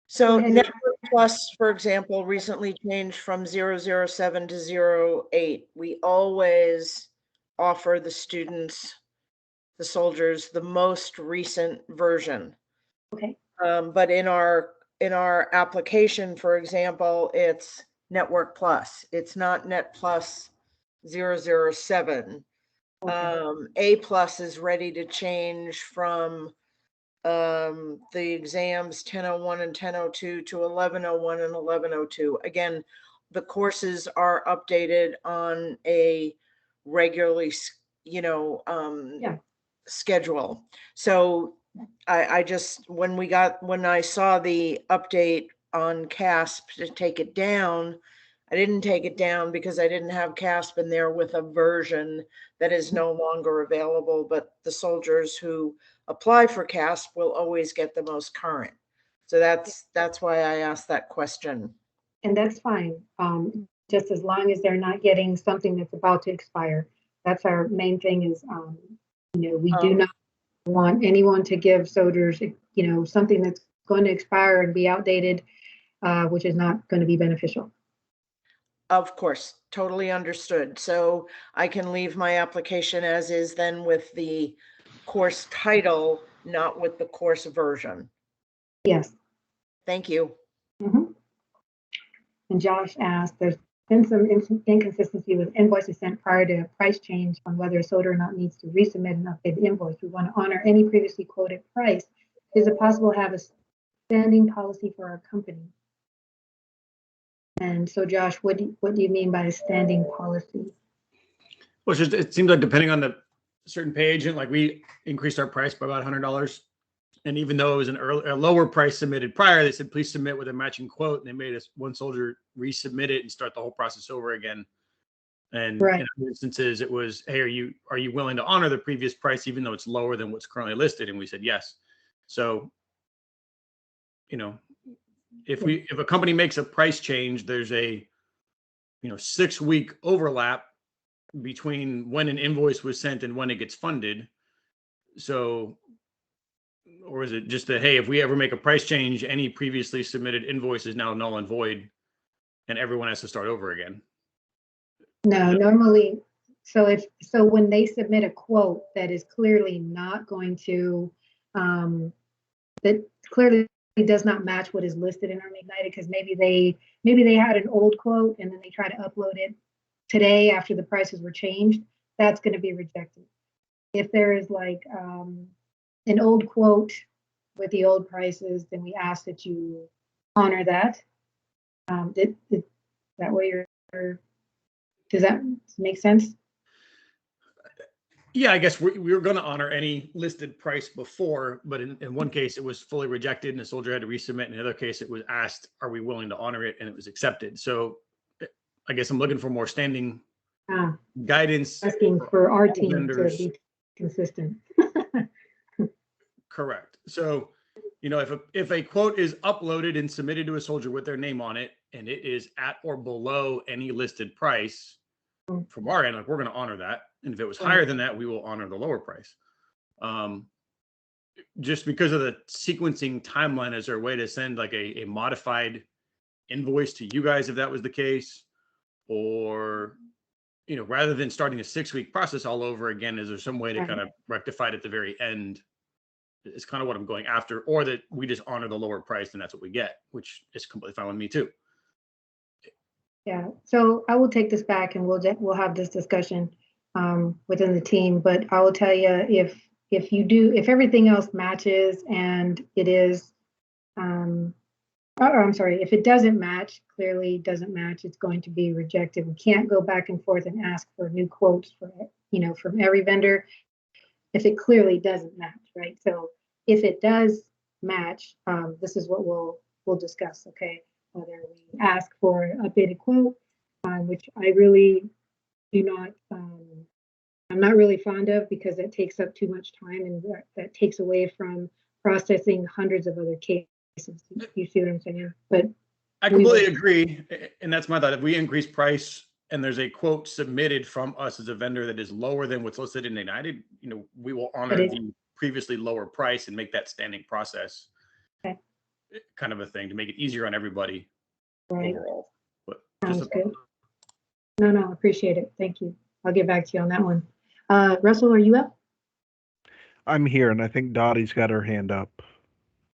Speaker 8: So Network Plus, for example, recently changed from 007 to 08. We always offer the students, the soldiers, the most recent version.
Speaker 2: Okay.
Speaker 8: But in our in our application, for example, it's Network Plus. It's not Net Plus 007. A plus is ready to change from the exams 1001 and 1002 to 1101 and 1102. Again, the courses are updated on a regularly, schedule. So I just, when I saw the update on CASP to take it down, I didn't take it down because I didn't have CASP in there with a version that is no longer available, but the soldiers who apply for CASP will always get the most current. So that's why I asked that question.
Speaker 2: And that's fine. Just as long as they're not getting something that's about to expire. That's our main thing is, we do not want anyone to give soldiers, something that's going to expire and be outdated, which is not going to be beneficial.
Speaker 8: Of course, totally understood. So I can leave my application as is then with the course title, not with the course version.
Speaker 2: Yes.
Speaker 8: Thank you.
Speaker 2: Mm-hmm. And Josh asked, there's been some inconsistency with invoices sent prior to a price change on whether a soldier or not needs to resubmit an updated invoice. We want to honor any previously quoted price. Is it possible to have a standing policy for our company? And so, Josh, what do you mean by a standing policy?
Speaker 6: Well, it seems like depending on the certain pay agent, like we increased our price by about $100. And even though it was a lower price submitted prior, they said, please submit with a matching quote. And they made us one soldier resubmit it and start the whole process over again. And
Speaker 2: right.
Speaker 6: In other instances, it was, hey, are you willing to honor the previous price, even though it's lower than what's currently listed? And we said, yes. So, if a company makes a price change, there's a 6-week overlap between when an invoice was sent and when it gets funded. So, or is it just that, hey, if we ever make a price change, any previously submitted invoice is now null and void and everyone has to start over again?
Speaker 2: No, normally, so when they submit a quote that is clearly not going to, that clearly does not match what is listed in Army Ignited, because maybe they had an old quote and then they try to upload it today after the prices were changed, that's going to be rejected. If there is like an old quote with the old prices, then we ask that you honor that. That way does that make sense?
Speaker 6: Yeah, I guess we were going to honor any listed price before, but in one case it was fully rejected and the soldier had to resubmit. In the other case, it was asked, are we willing to honor it? And it was accepted. So I guess I'm looking for more standing guidance.
Speaker 2: Asking for our team to be consistent.
Speaker 6: Correct. So, if a quote is uploaded and submitted to a soldier with their name on it, and it is at or below any listed price, from our end, like, we're going to honor that. And if it was higher than that, we will honor the lower price. Just because of the sequencing timeline, is there a way to send like a modified invoice to you guys if that was the case? Or, rather than starting a 6-week process all over again, is there some way to kind of rectify it at the very end? It's kind of what I'm going after, or that we just honor the lower price and that's what we get, which is completely fine with me too.
Speaker 2: Yeah, so I will take this back and we'll have this discussion within the team. But I will tell you, if everything else matches and it is, if it doesn't match, clearly doesn't match, it's going to be rejected. We can't go back and forth and ask for new quotes from every vendor if it clearly doesn't match, right? So if it does match, this is what we'll discuss, okay? Whether we ask for an updated quote, which I really do not, I'm not really fond of, because it takes up too much time and that takes away from processing hundreds of other cases. You see what I'm saying? But
Speaker 6: I completely agree. And that's my thought. If we increase price and there's a quote submitted from us as a vendor that is lower than what's listed in Ignited, we will honor the previously lower price and make that standing process kind of a thing to make it easier on everybody overall. But
Speaker 2: sounds good. No, appreciate it. Thank you. I'll get back to you on that one. Russell, are you up?
Speaker 1: I'm here, and I think Dottie's got her hand up.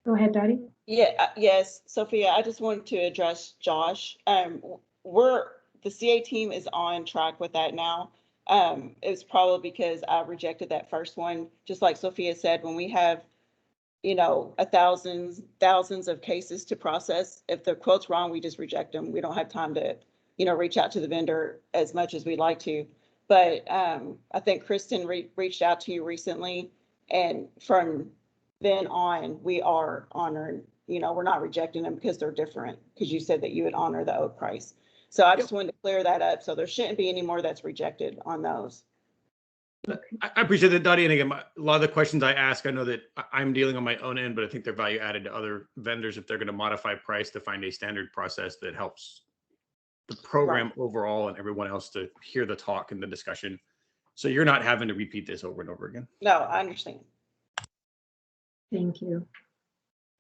Speaker 2: Go ahead, Dottie.
Speaker 5: Yeah, yes, Sophia, I just wanted to address Josh. The CA team is on track with that now. It's probably because I rejected that first one. Just like Sophia said, when we have, thousands of cases to process, if the quote's wrong, we just reject them. We don't have time to, reach out to the vendor as much as we'd like to. But I think Kristen reached out to you recently, and from then on, we are honoring, we're not rejecting them because they're different, because you said that you would honor the oak price. So I just wanted to clear that up. So there shouldn't be any more that's rejected on those.
Speaker 6: I appreciate that, Dottie. And again, a lot of the questions I ask, I know that I'm dealing on my own end, but I think they're value added to other vendors if they're going to modify price to find a standard process that helps the program overall and everyone else to hear the talk and the discussion. So you're not having to repeat this over and over again.
Speaker 5: No, I understand.
Speaker 2: Thank you.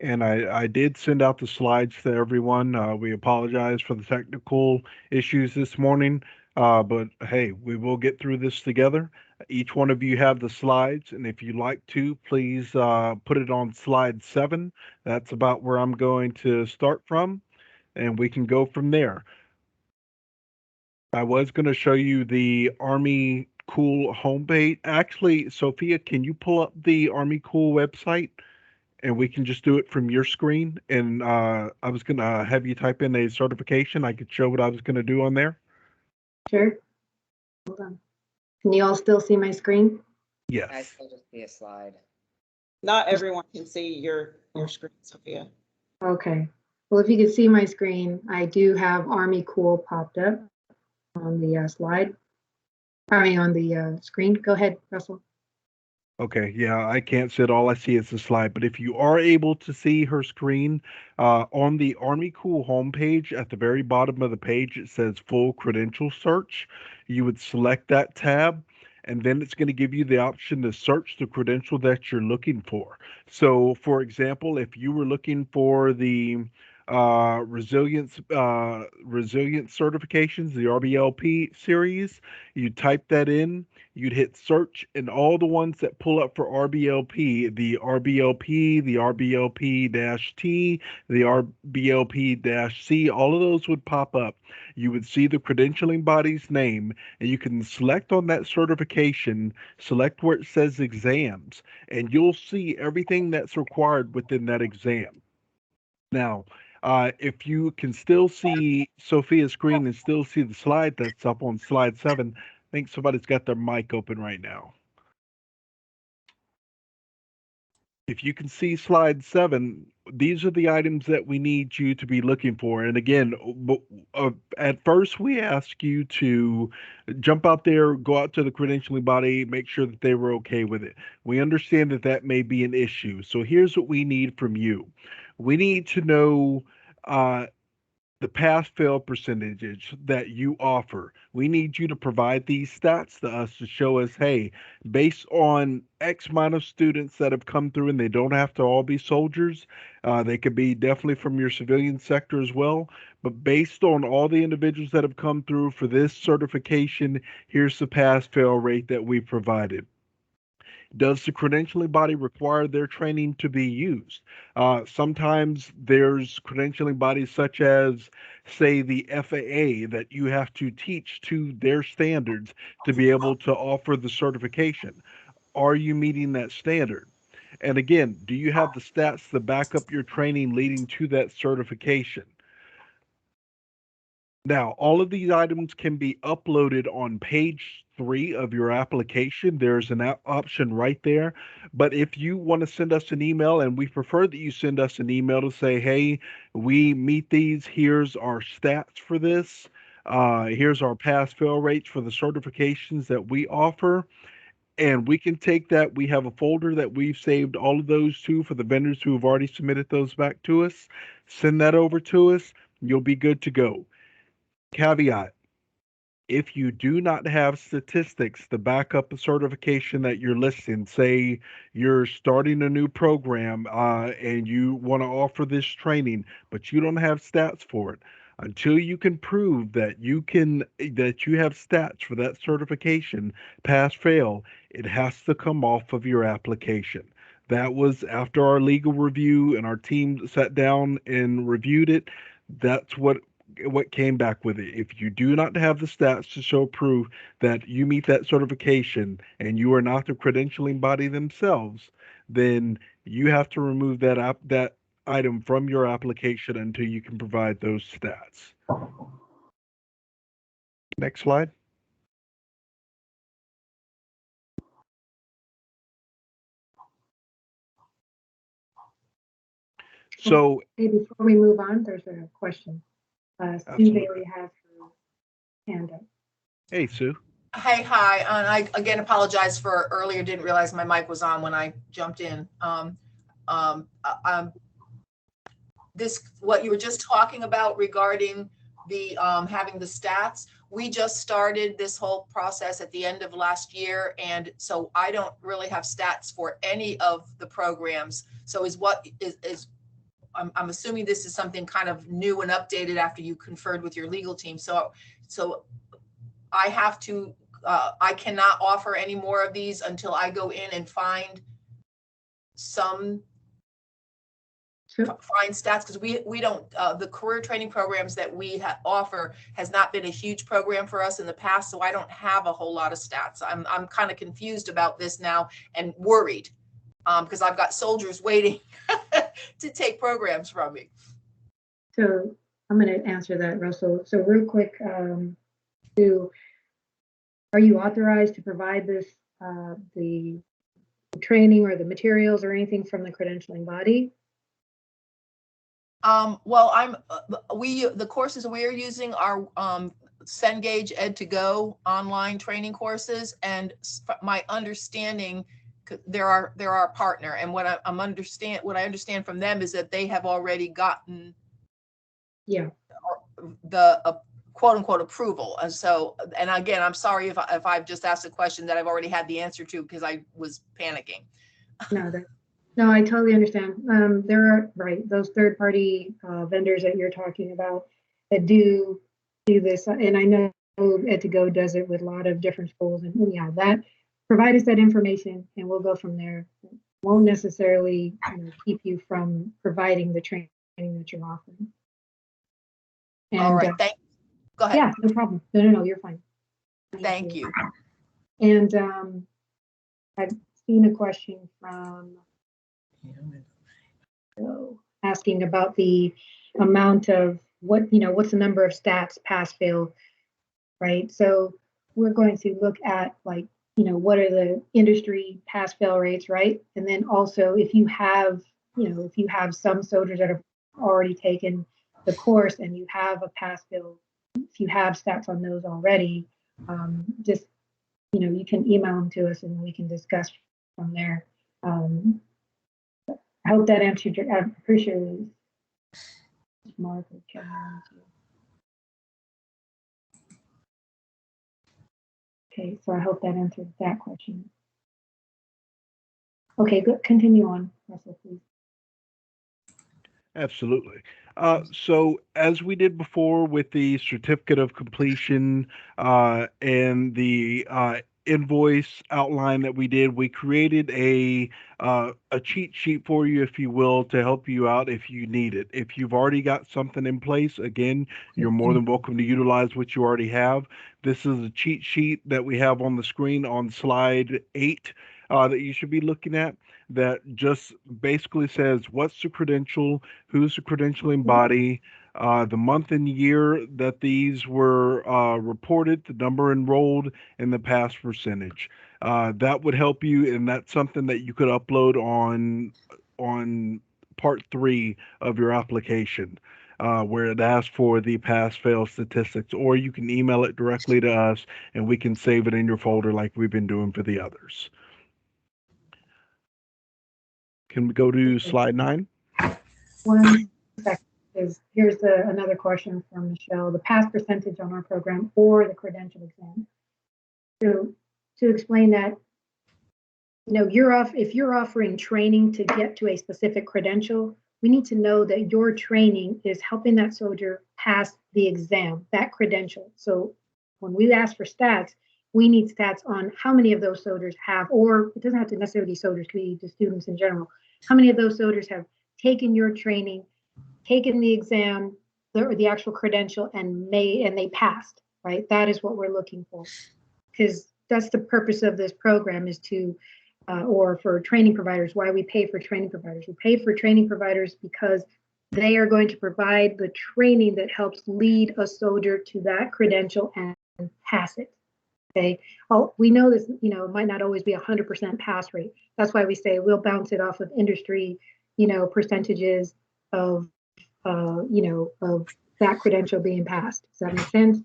Speaker 1: And I did send out the slides to everyone. We apologize for the technical issues this morning, but hey, we will get through this together. Each one of you have the slides, and if you'd like to, please put it on slide 7. That's about where I'm going to start from, and we can go from there. I was going to show you the Army Cool homepage. Actually, Sophia, can you pull up the Army Cool website? And we can just do it from your screen. And I was gonna have you type in a certification. I could show what I was gonna do on there.
Speaker 2: Sure. Hold on. Can you all still see my screen?
Speaker 7: I
Speaker 1: Yes.
Speaker 7: still just see a slide.
Speaker 5: Not everyone can see your screen, Sophia.
Speaker 2: Okay. Well, if you can see my screen, I do have Army Cool popped up on the slide. I mean, on the screen. Go ahead, Russell.
Speaker 1: Okay, yeah, I can't see it. All I see is the slide. But if you are able to see her screen, on the Army Cool homepage, at the very bottom of the page, it says Full Credential Search. You would select that tab, and then it's going to give you the option to search the credential that you're looking for. So, for example, if you were looking for the resilience certifications, the RBLP series, you type that in, you'd hit search, and all the ones that pull up for RBLP, the RBLP, the RBLP-T, the RBLP-C, all of those would pop up. You would see the credentialing body's name, and you can select on that certification, select where it says exams, and you'll see everything that's required within that exam. Now, if you can still see Sophia's screen and still see the slide that's up on slide 7, I think somebody's got their mic open right now. If you can see slide 7, these are the items that we need you to be looking for. And again, at first we ask you to jump out there, go out to the credentialing body, make sure that they were okay with it. We understand that that may be an issue. So here's what we need from you. We need to know the pass fail percentages that you offer. We need you to provide these stats to us to show us, hey, based on X amount of students that have come through, and they don't have to all be soldiers, they could be definitely from your civilian sector as well. But based on all the individuals that have come through for this certification, here's the pass fail rate that we provided. Does the credentialing body require their training to be used? Sometimes there's credentialing bodies such as, say, the FAA that you have to teach to their standards to be able to offer the certification. Are you meeting that standard? And again, do you have the stats to back up your training leading to that certification? Now, all of these items can be uploaded on page 3 of your application. There's an option right there. But if you want to send us an email, and we prefer that you send us an email to say, hey, we meet these, here's our stats for this, here's our pass fail rates for the certifications that we offer. And we can take that. We have a folder that we've saved all of those to for the vendors who have already submitted those back to us. Send that over to us. You'll be good to go. Caveat: if you do not have statistics to back up a certification that you're listing, say you're starting a new program and you want to offer this training, but you don't have stats for it, until you can prove that you have stats for that certification, pass fail, it has to come off of your application. That was after our legal review and our team sat down and reviewed it. That's what came back with it. If you do not have the stats to show proof that you meet that certification and you are not the credentialing body themselves, then you have to remove that item from your application until you can provide those stats. Next slide. So,
Speaker 2: Hey, before we move on, there's a question. Sue
Speaker 1: absolutely.
Speaker 2: Bailey has her hand up.
Speaker 1: Hey, Sue.
Speaker 3: Hey, hi, and I again apologize for earlier, didn't realize my mic was on when I jumped in. This, what you were just talking about regarding the having the stats, we just started this whole process at the end of last year, and so I don't really have stats for any of the programs. So I'm assuming this is something kind of new and updated after you conferred with your legal team. So I have to, I cannot offer any more of these until I go in and find some find stats, because we don't, the career training programs that we offer has not been a huge program for us in the past, so I don't have a whole lot of stats. I'm kind of confused about this now and worried, because I've got soldiers waiting to take programs from me.
Speaker 2: So I'm going to answer that, Russell. So real quick, are you authorized to provide this, the training or the materials or anything from the credentialing body?
Speaker 3: Well, the courses we are using are Cengage Ed2Go online training courses, and my understanding, they're our partner, and what I understand from them is that they have already gotten the quote unquote approval. And so, and again, I'm sorry if I've just asked a question that I've already had the answer to because I was panicking.
Speaker 2: No, I totally understand. There are, right, those third-party vendors that you're talking about that do this, and I know Ed2Go does it with a lot of different schools, and anyhow, that provide us that information, and we'll go from there. It won't necessarily keep you from providing the training that you're offering. And,
Speaker 3: all right, go ahead.
Speaker 2: Yeah, no problem. No, you're fine.
Speaker 3: Thank you.
Speaker 2: And I've seen a question from asking about the amount of what's the number of stats pass fail, right? So we're going to look at what are the industry pass fail rates, right? And then also if you have some soldiers that have already taken the course and you have a pass fail, if you have stats on those already, just you can email them to us and we can discuss from there. I hope that answered your. I'm pretty sure it was Mark or Kevin. Okay, so I hope that answered that question. Okay, good. Continue on, Russell, please.
Speaker 1: Absolutely. So as we did before with the certificate of completion and the invoice outline that we did, we created a cheat sheet for you, if you will, to help you out if you need it. If you've already got something in place, again, you're more than welcome to utilize what you already have. This is a cheat sheet that we have on the screen on slide 8 that you should be looking at, that just basically says what's the credential, who's the credentialing body, the month and year that these were reported, the number enrolled, and the pass percentage. That would help you, and that's something that you could upload on part 3 of your application, where it asks for the pass-fail statistics, or you can email it directly to us, and we can save it in your folder like we've been doing for the others. Can we go to slide 9?
Speaker 2: 1 second. Here's another question from Michelle. The pass percentage on our program or the credential exam. So to explain that, if you're offering training to get to a specific credential, we need to know that your training is helping that soldier pass the exam, that credential. So when we ask for stats, we need stats on how many of those soldiers have, or it doesn't have to necessarily be soldiers, it could be the students in general. How many of those soldiers have taken your training, taken the exam, or the actual credential, and they passed, right? That is what we're looking for, because that's the purpose of this program, is to or for training providers, why we pay for training providers. We pay for training providers because they are going to provide the training that helps lead a soldier to that credential and pass it. Okay. Oh, we know this, it might not always be 100% pass rate. That's why we say we'll bounce it off of industry, percentages of, of that credential being passed. Does that make sense?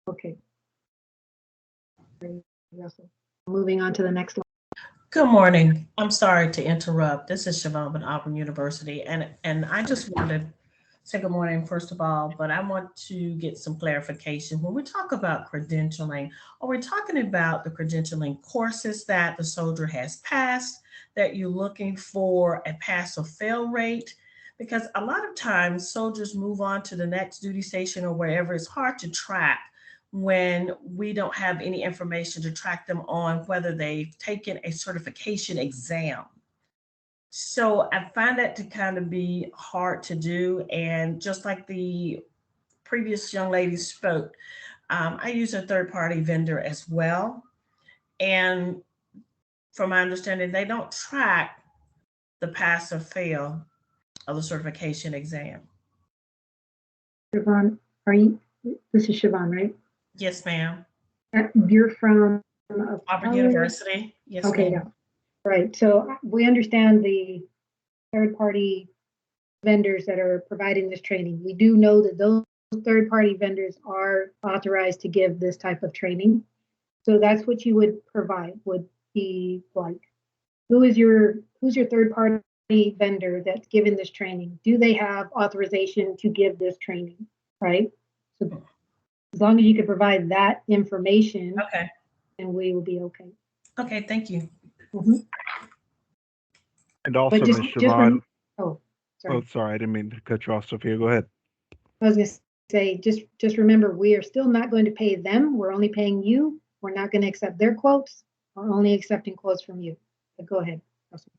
Speaker 2: Okay. Russell. Moving on to the next one.
Speaker 9: Good morning. I'm sorry to interrupt. This is Siobhan with Auburn University, and I just wanted to say good morning, first of all, but I want to get some clarification. When we talk about credentialing, are we talking about the credentialing courses that the soldier has passed, that you're looking for a pass or fail rate? Because a lot of times soldiers move on to the next duty station or wherever. It's hard to track when we don't have any information to track them on whether they've taken a certification exam. So I find that to kind of be hard to do. And just like the previous young lady spoke, I use a third party vendor as well. And from my understanding, they don't track the pass or fail of the certification exam.
Speaker 2: Siobhan, this is Siobhan, right?
Speaker 9: Yes, ma'am.
Speaker 2: You're from
Speaker 9: Auburn University. Yes,
Speaker 2: okay,
Speaker 9: ma'am.
Speaker 2: yeah. Right. So we understand the third-party vendors that are providing this training. We do know that those third-party vendors are authorized to give this type of training. So that's what you would provide, would be like, who's your third-party vendor that's given this training? Do they have authorization to give this training, right? So as long as you can provide that information,
Speaker 9: Okay.
Speaker 2: then we will be okay.
Speaker 9: Okay, thank you.
Speaker 2: Mhm.
Speaker 1: And also,
Speaker 2: But
Speaker 1: Ms. Siobhan,
Speaker 2: oh, sorry.
Speaker 1: sorry, I didn't mean to cut you off, Sophia. Go ahead.
Speaker 2: I was going to say, just remember, we are still not going to pay them. We're only paying you. We're not going to accept their quotes. We're only accepting quotes from you. But go ahead. Russell.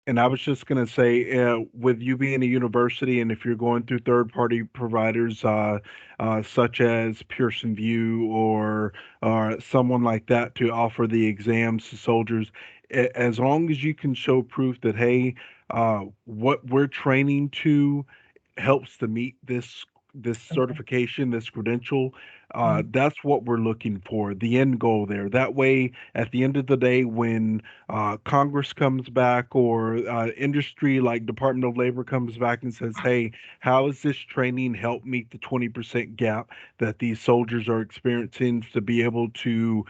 Speaker 1: And I was just going to say, with you being a university, and if you're going through third-party providers, such as Pearson View or someone like that, to offer the exams to soldiers, as long as you can show proof that, hey, what we're training to helps to meet this
Speaker 9: Okay.
Speaker 1: certification, this credential,
Speaker 9: Mhm.
Speaker 1: that's what we're looking for, the end goal there. That way, at the end of the day, when Congress comes back or industry like Department of Labor comes back and says, hey, how has this training helped meet the 20% gap that these soldiers are experiencing to be able to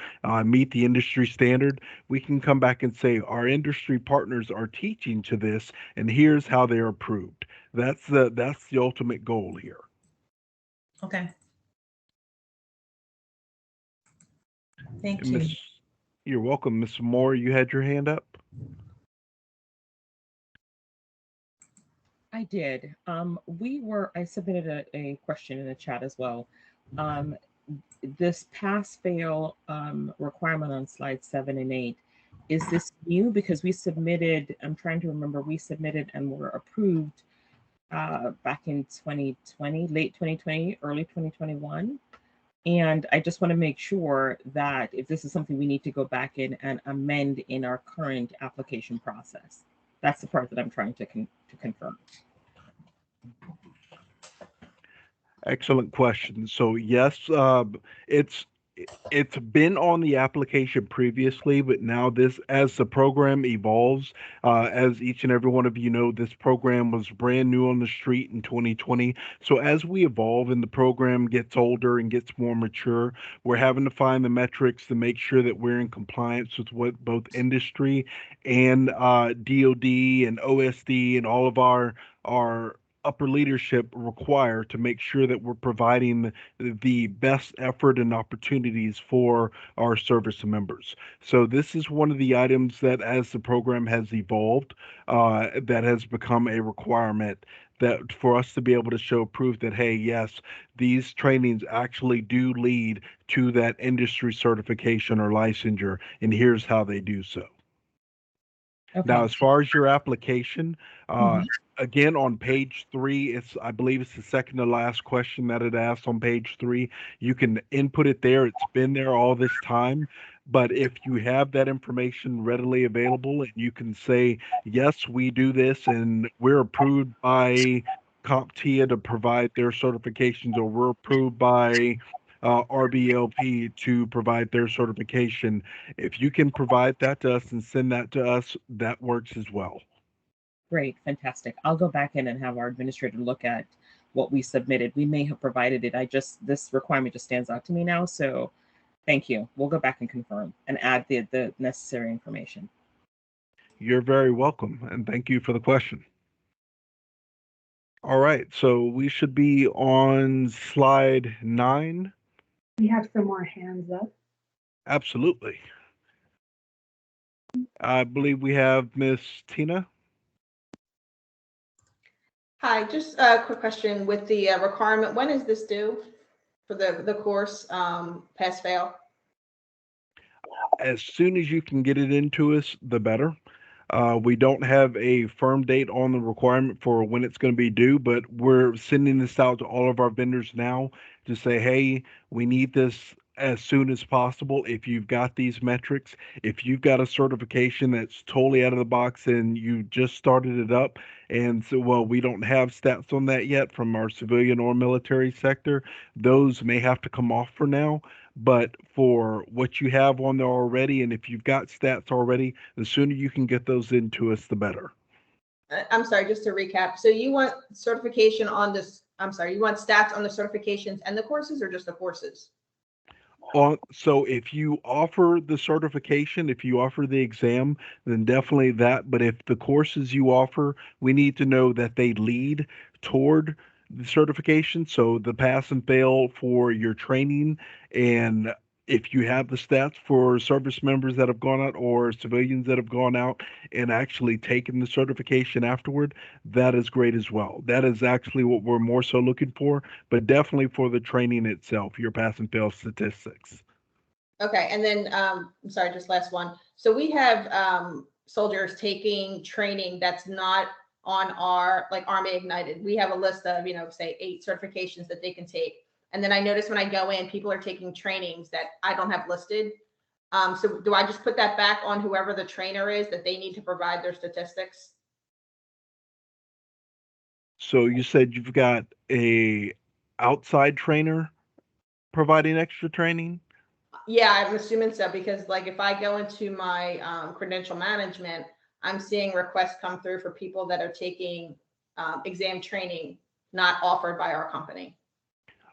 Speaker 1: meet the industry standard, we can come back and say, our industry partners are teaching to this, and here's how they're approved. That's the ultimate goal here.
Speaker 9: Okay. Thank
Speaker 1: And
Speaker 9: you.
Speaker 1: You're welcome. Miss Moore, you had your hand up.
Speaker 10: I did. I submitted a question in the chat as well. This pass fail requirement on slide 7 and 8, is this new? Because we submitted, I'm trying to remember, we submitted and were approved back in 2020, late 2020, early 2021. And I just want to make sure that if this is something we need to go back in and amend in our current application process. That's the part that I'm trying to confirm.
Speaker 1: Excellent question. So yes, it's it's been on the application previously, but now this, as the program evolves, as each and every one of you know, this program was brand new on the street in 2020. So as we evolve and the program gets older and gets more mature, we're having to find the metrics to make sure that we're in compliance with what both industry and DoD and OSD and all of our upper leadership require to make sure that we're providing the best effort and opportunities for our service members. So this is one of the items that, as the program has evolved, that has become a requirement that for us to be able to show proof that, hey, yes, these trainings actually do lead to that industry certification or licensure, and here's how they do so. Now,
Speaker 10: Okay.
Speaker 1: as far as your application,
Speaker 10: Mhm.
Speaker 1: again on page three, it's I believe it's the second to last question that it asks on page three. You can input it there. It's been there all this time. But if you have that information readily available and you can say, yes, we do this and we're approved by CompTIA to provide their certifications, or we're approved by RBLP to provide their certification, if you can provide that to us and send that to us, that works as well.
Speaker 10: Great, fantastic. I'll go back in and have our administrator look at what we submitted. We may have provided it. This requirement just stands out to me now. So thank you. We'll go back and confirm and add the necessary information.
Speaker 1: You're very welcome, and thank you for the question. All right, so we should be on slide 9.
Speaker 2: We have some more hands up.
Speaker 1: Absolutely. I believe we have Miss Tina.
Speaker 5: Hi, just a quick question with the requirement. When is this due for the course, pass fail?
Speaker 1: As soon as you can get it into us, the better. We don't have a firm date on the requirement for when it's going to be due, but we're sending this out to all of our vendors now to say, hey, we need this as soon as possible. If you've got these metrics, if you've got a certification that's totally out of the box and you just started it up, and so, well, we don't have stats on that yet from our civilian or military sector, those may have to come off for now. But for what you have on there already, and if you've got stats already, the sooner you can get those into us, the better.
Speaker 5: I'm sorry, just to recap. So you want certification on this, I'm sorry, you want stats on the certifications and the courses, or just the courses?
Speaker 1: So if you offer the certification, if you offer the exam, then definitely that. But if the courses you offer, we need to know that they lead toward the certification. So the pass and fail for your training, and if you have the stats for service members that have gone out or civilians that have gone out and actually taken the certification afterward, that is great as well. That is actually what we're more so looking for, but definitely for the training itself, your pass and fail statistics.
Speaker 5: Okay, and then I'm sorry, just last one. So we have soldiers taking training that's not on our like Army Ignited. We have a list of, say 8 certifications that they can take. And then I notice when I go in, people are taking trainings that I don't have listed. So do I just put that back on whoever the trainer is, that they need to provide their statistics?
Speaker 1: So you said you've got a outside trainer providing extra training?
Speaker 5: Yeah, I'm assuming so, because like if I go into my credential management, I'm seeing requests come through for people that are taking exam training not offered by our company.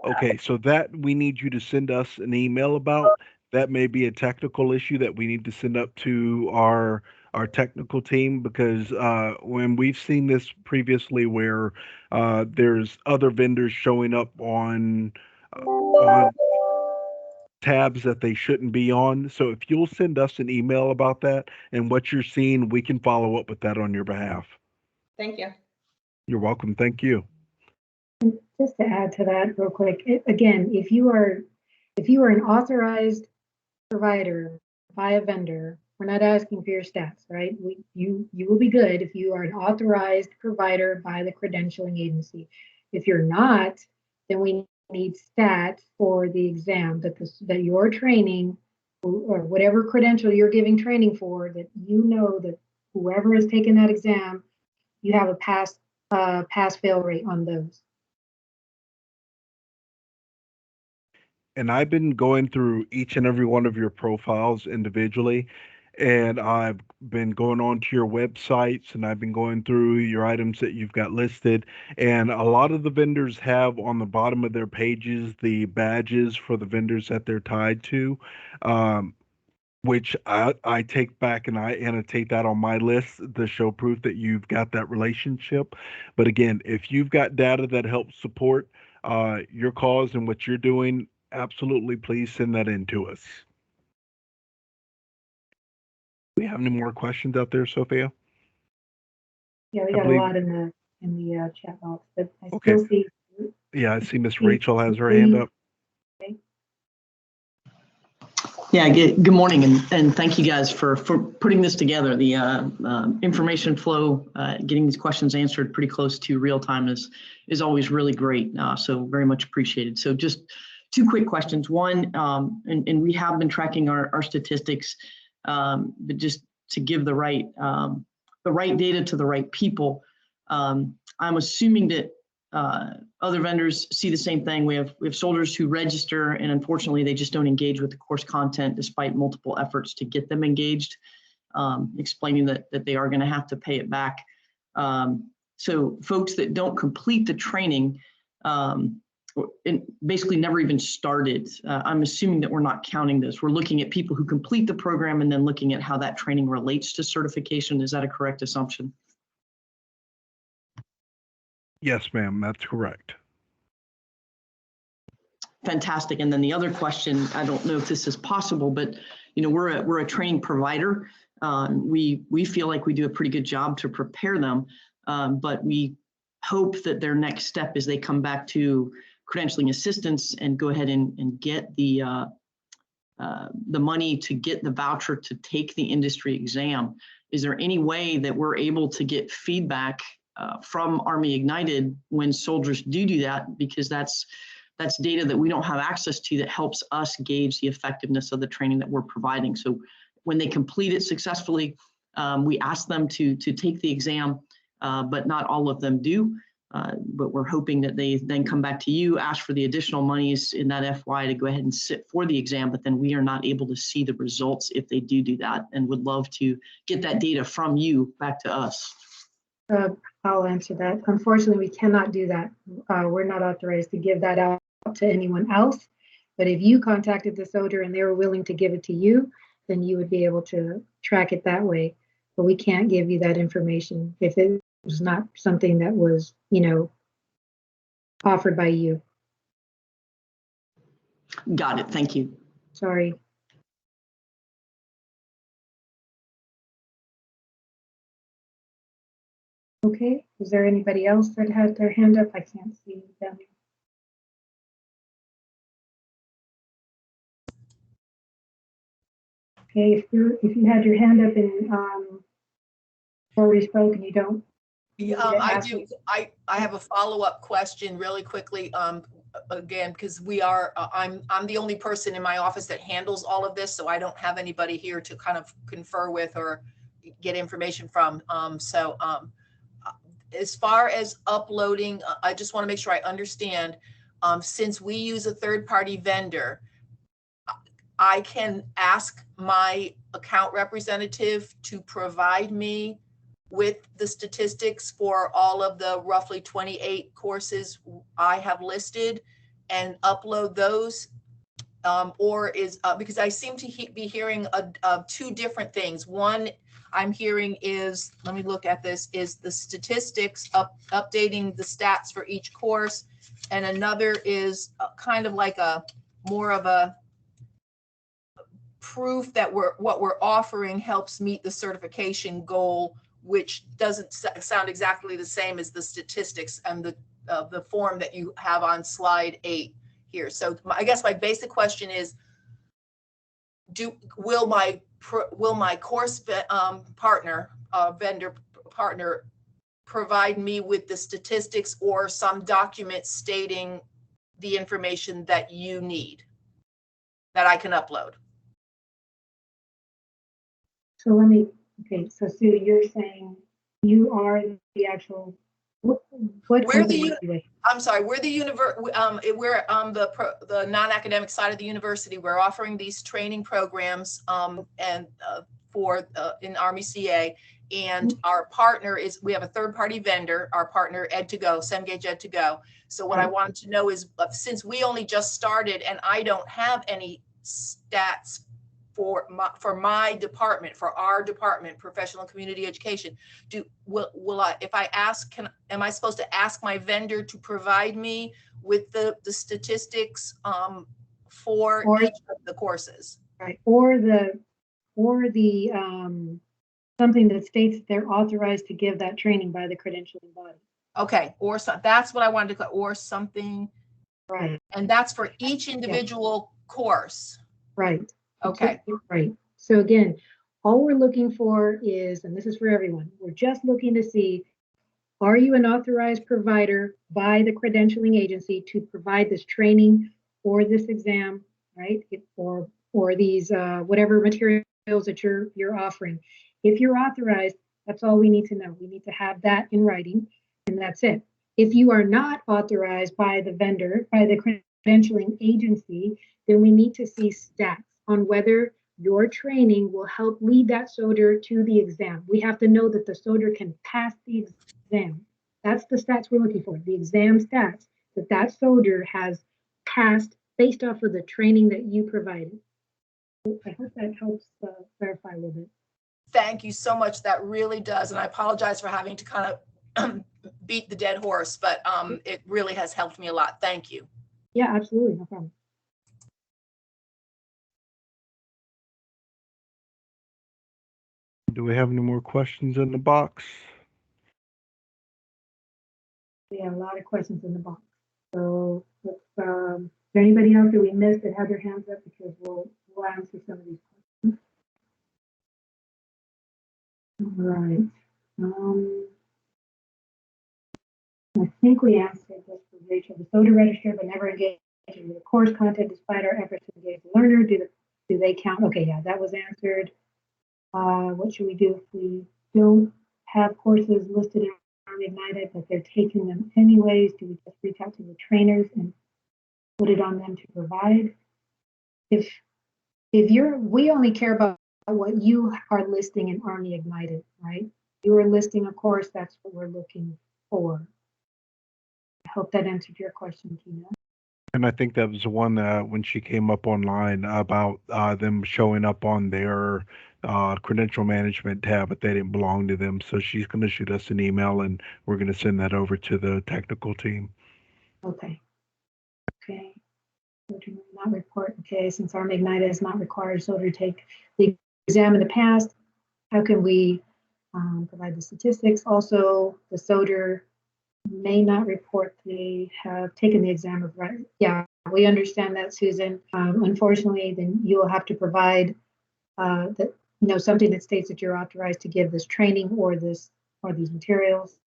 Speaker 1: Okay, so that we need you to send us an email about. That may be a technical issue that we need to send up to our technical team, because when we've seen this previously where there's other vendors showing up on tabs that they shouldn't be on. So if you'll send us an email about that and what you're seeing, we can follow up with that on your behalf.
Speaker 5: Thank you.
Speaker 1: You're welcome. Thank you.
Speaker 2: Just to add to that real quick, again, if you are an authorized provider by a vendor, we're not asking for your stats, right? You will be good if you are an authorized provider by the credentialing agency. If you're not, then we need stats for the exam that your training or whatever credential you're giving training for, that that whoever is taking that exam, you have a pass fail rate on those.
Speaker 1: And I've been going through each and every one of your profiles individually, and I've been going on to your websites and I've been going through your items that you've got listed. And a lot of the vendors have on the bottom of their pages the badges for the vendors that they're tied to. Um, which I take back and I annotate that on my list to show proof that you've got that relationship. But again, if you've got data that helps support your cause and what you're doing, absolutely please send that in to us. Do we have any more questions out there, Sophia?
Speaker 2: Yeah, we
Speaker 1: I
Speaker 2: got a
Speaker 1: believe,
Speaker 2: lot in the chat box, but I
Speaker 1: okay.
Speaker 2: still see.
Speaker 1: Yeah, I see Miss Rachel has her hand up.
Speaker 11: Yeah, good morning, and thank you guys for putting this together. The information flow, getting these questions answered pretty close to real time is always really great. So very much appreciated. So just two quick questions. One, and we have been tracking our statistics, but just to give the right data to the right people, I'm assuming that other vendors see the same thing. We have soldiers who register, and unfortunately they just don't engage with the course content despite multiple efforts to get them engaged, explaining that they are going to have to pay it back. So folks that don't complete the training and basically never even started, I'm assuming that we're not counting this. We're looking at people who complete the program and then looking at how that training relates to certification. Is that a correct assumption?
Speaker 1: Yes, ma'am, that's correct.
Speaker 11: Fantastic. And then the other question, I don't know if this is possible, but we're a training provider. We feel like we do a pretty good job to prepare them, but we hope that their next step is they come back to credentialing assistance and go ahead and get the money to get the voucher to take the industry exam. Is there any way that we're able to get feedback from Army Ignited when soldiers do that? Because that's data that we don't have access to that helps us gauge the effectiveness of the training that we're providing. So when they complete it successfully, we ask them to take the exam, but not all of them do. But we're hoping that they then come back to you, ask for the additional monies in that FY to go ahead and sit for the exam, but then we are not able to see the results if they do that, and would love to get that data from you back to us.
Speaker 2: I'll answer that. Unfortunately, we cannot do that. We're not authorized to give that out to anyone else. But if you contacted the soldier and they were willing to give it to you, then you would be able to track it that way. But we can't give you that information if it was not something that was, offered by you.
Speaker 11: Got it. Thank you.
Speaker 2: Sorry. Okay, is there anybody else that had their hand up? I can't see them. Okay, if you had your hand up and already spoke and you don't.
Speaker 3: I do. I have a follow-up question really quickly. Again, because we are, I'm the only person in my office that handles all of this, so I don't have anybody here to kind of confer with or get information from. As far as uploading, I just want to make sure I understand. Since we use a third-party vendor, I can ask my account representative to provide me with the statistics for all of the roughly 28 courses I have listed and upload those, or is because I seem to be hearing two different things. One I'm hearing is, let me look at this, is the statistics updating the stats for each course, and another is kind of like a more of a proof that what we're offering helps meet the certification goal, which doesn't sound exactly the same as the statistics and the form that you have on slide 8 here. So I guess my basic question is, will my course vendor partner provide me with the statistics or some document stating the information that you need that I can upload?
Speaker 2: So so Sue, you're saying you are the actual,
Speaker 3: I'm sorry, we're the we're on the non-academic side of the university. We're offering these training programs and for in Army CA, and our partner is, we have a third-party vendor, our partner Ed2Go, Cengage Ed2Go. So what I wanted to know is, since we only just started and I don't have any stats for my department, for our department, professional and community education, will I, if I ask, am I supposed to ask my vendor to provide me with the statistics for each of the courses?
Speaker 2: Right, or the something that states that they're authorized to give that training by the credentialing body.
Speaker 3: Okay, or so that's what I wanted to, or something.
Speaker 2: Right.
Speaker 3: And that's for each individual course.
Speaker 2: Right.
Speaker 3: Okay.
Speaker 2: Right. So again, all we're looking for is, and this is for everyone, we're just looking to see, are you an authorized provider by the credentialing agency to provide this training or this exam, right? Or these whatever materials that you're offering. If you're authorized, that's all we need to know. We need to have that in writing, and that's it. If you are not authorized by the vendor, by the credentialing agency, then we need to see stats on whether your training will help lead that SODR to the exam. We have to know that the SODR can pass the exam. That's the stats we're looking for, the exam stats, that SODR has passed based off of the training that you provided. I hope that helps clarify a little bit.
Speaker 3: Thank you so much. That really does. And I apologize for having to kind of beat the dead horse, but it really has helped me a lot. Thank you.
Speaker 2: Yeah, absolutely. No problem.
Speaker 1: Do we have any more questions in the box?
Speaker 2: We have a lot of questions in the box. So let's, is there anybody else that we missed that had their hands up? Because we'll answer some of these questions. All right. I think we answered this for Rachel. The SODR registered but never engaged in the course content despite our efforts to engage the learner. Do they count? Okay, yeah, that was answered. What should we do if we don't have courses listed in Army Ignited, but they're taking them anyways? Do we just reach out to the trainers and put it on them to provide? If we only care about what you are listing in Army Ignited, right? You are listing a course, that's what we're looking for. I hope that answered your question, Tina.
Speaker 1: And I think that was the one when she came up online about them showing up on their credential management tab, but they didn't belong to them. So she's going to shoot us an email, and we're going to send that over to the technical team.
Speaker 2: Okay. Okay. Not report. Okay, since Army Ignited is not required SODR to take the exam in the past, how can we provide the statistics? Also, the SODR may not report they have taken the exam of right. Yeah, we understand that, Susan. Unfortunately, then you will have to provide that, something that states that you're authorized to give this training or these materials.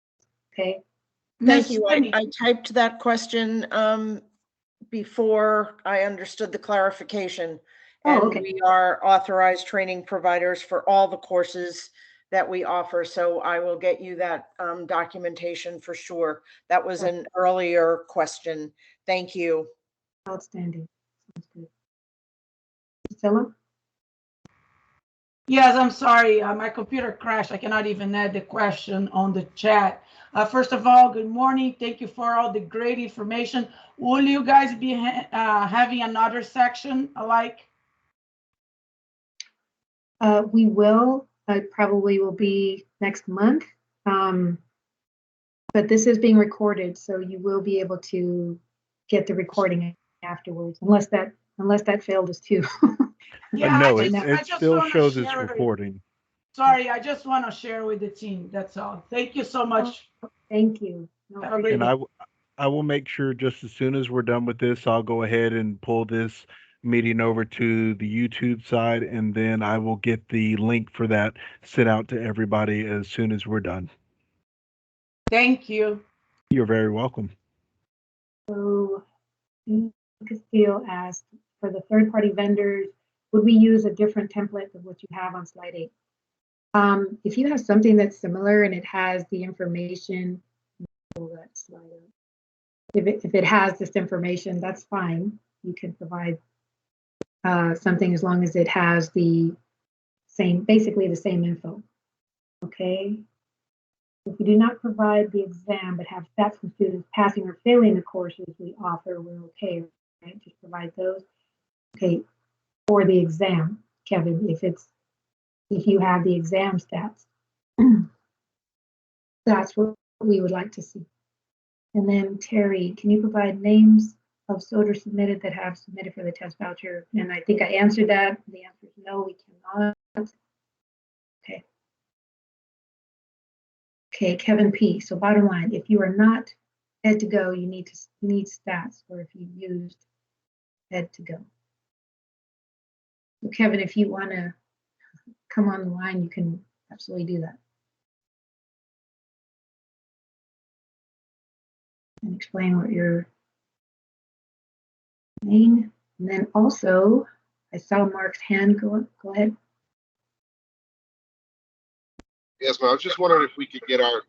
Speaker 2: Okay.
Speaker 8: Thank you. I typed that question before I understood the clarification. And
Speaker 2: okay.
Speaker 8: We are authorized training providers for all the courses that we offer. So I will get you that documentation for sure. That was an earlier question. Thank you.
Speaker 2: Outstanding. Sounds good. Priscilla?
Speaker 12: Yes, I'm sorry. My computer crashed. I cannot even add the question on the chat. First of all, good morning. Thank you for all the great information. Will you guys be having another section alike?
Speaker 2: We will. Probably will be next month. But this is being recorded, so you will be able to get the recording afterwards, unless that failed us too.
Speaker 12: Yeah,
Speaker 1: no, it still shows it's recording.
Speaker 12: Sorry, I just want to share with the team. That's all. Thank you so much.
Speaker 2: Thank you.
Speaker 12: Have a great day.
Speaker 1: I will make sure just as soon as we're done with this, I'll go ahead and pull this meeting over to the YouTube side, and then I will get the link for that sent out to everybody as soon as we're done.
Speaker 12: Thank you.
Speaker 1: You're very welcome.
Speaker 2: So, Castillo asked, for the third-party vendors, would we use a different template than what you have on slide 8? If you have something that's similar and it has the information, pull that slide up. If it has this information, that's fine. You can provide something as long as it has the same, basically the same info. Okay. If we do not provide the exam but have stats from students passing or failing the courses we offer, we're okay, right? Just provide those. Okay, for the exam. Kevin, if you have the exam stats. That's what we would like to see. And then Terry, can you provide names of soldiers submitted that have submitted for the test voucher? And I think I answered that. The answer is no, we cannot. Okay. Okay, Kevin P. So bottom line, if you are not Ed to go, you need stats, or if you used Ed to go. So Kevin, if you want to come on the line, you can absolutely do that. And explain what you're saying. And then also, I saw Mark's hand go ahead.
Speaker 13: Yes, ma'am. I was just wondering if we could get our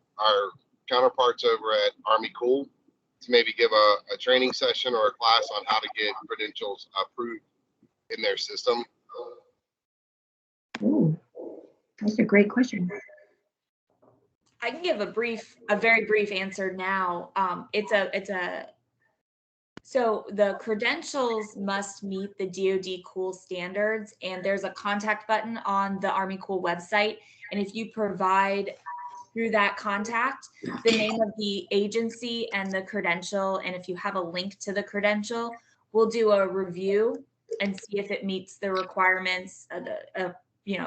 Speaker 13: counterparts over at Army Cool to maybe give a training session or a class on how to get credentials approved in their system.
Speaker 2: Oh, that's a great question.
Speaker 4: I can give a very brief answer now. So the credentials must meet the DoD Cool standards, and there's a contact button on the Army Cool website. And if you provide through that contact the name of the agency and the credential, and if you have a link to the credential, we'll do a review and see if it meets the requirements of the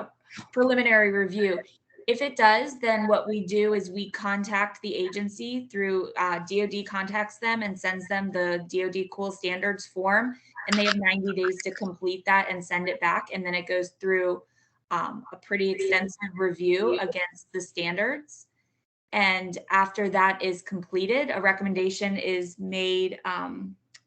Speaker 4: preliminary review. If it does, then what we do is we contact the agency through DoD contacts them and sends them the DoD Cool Standards form, and they have 90 days to complete that and send it back. And then it goes through a pretty extensive review against the standards. And after that is completed, a recommendation is made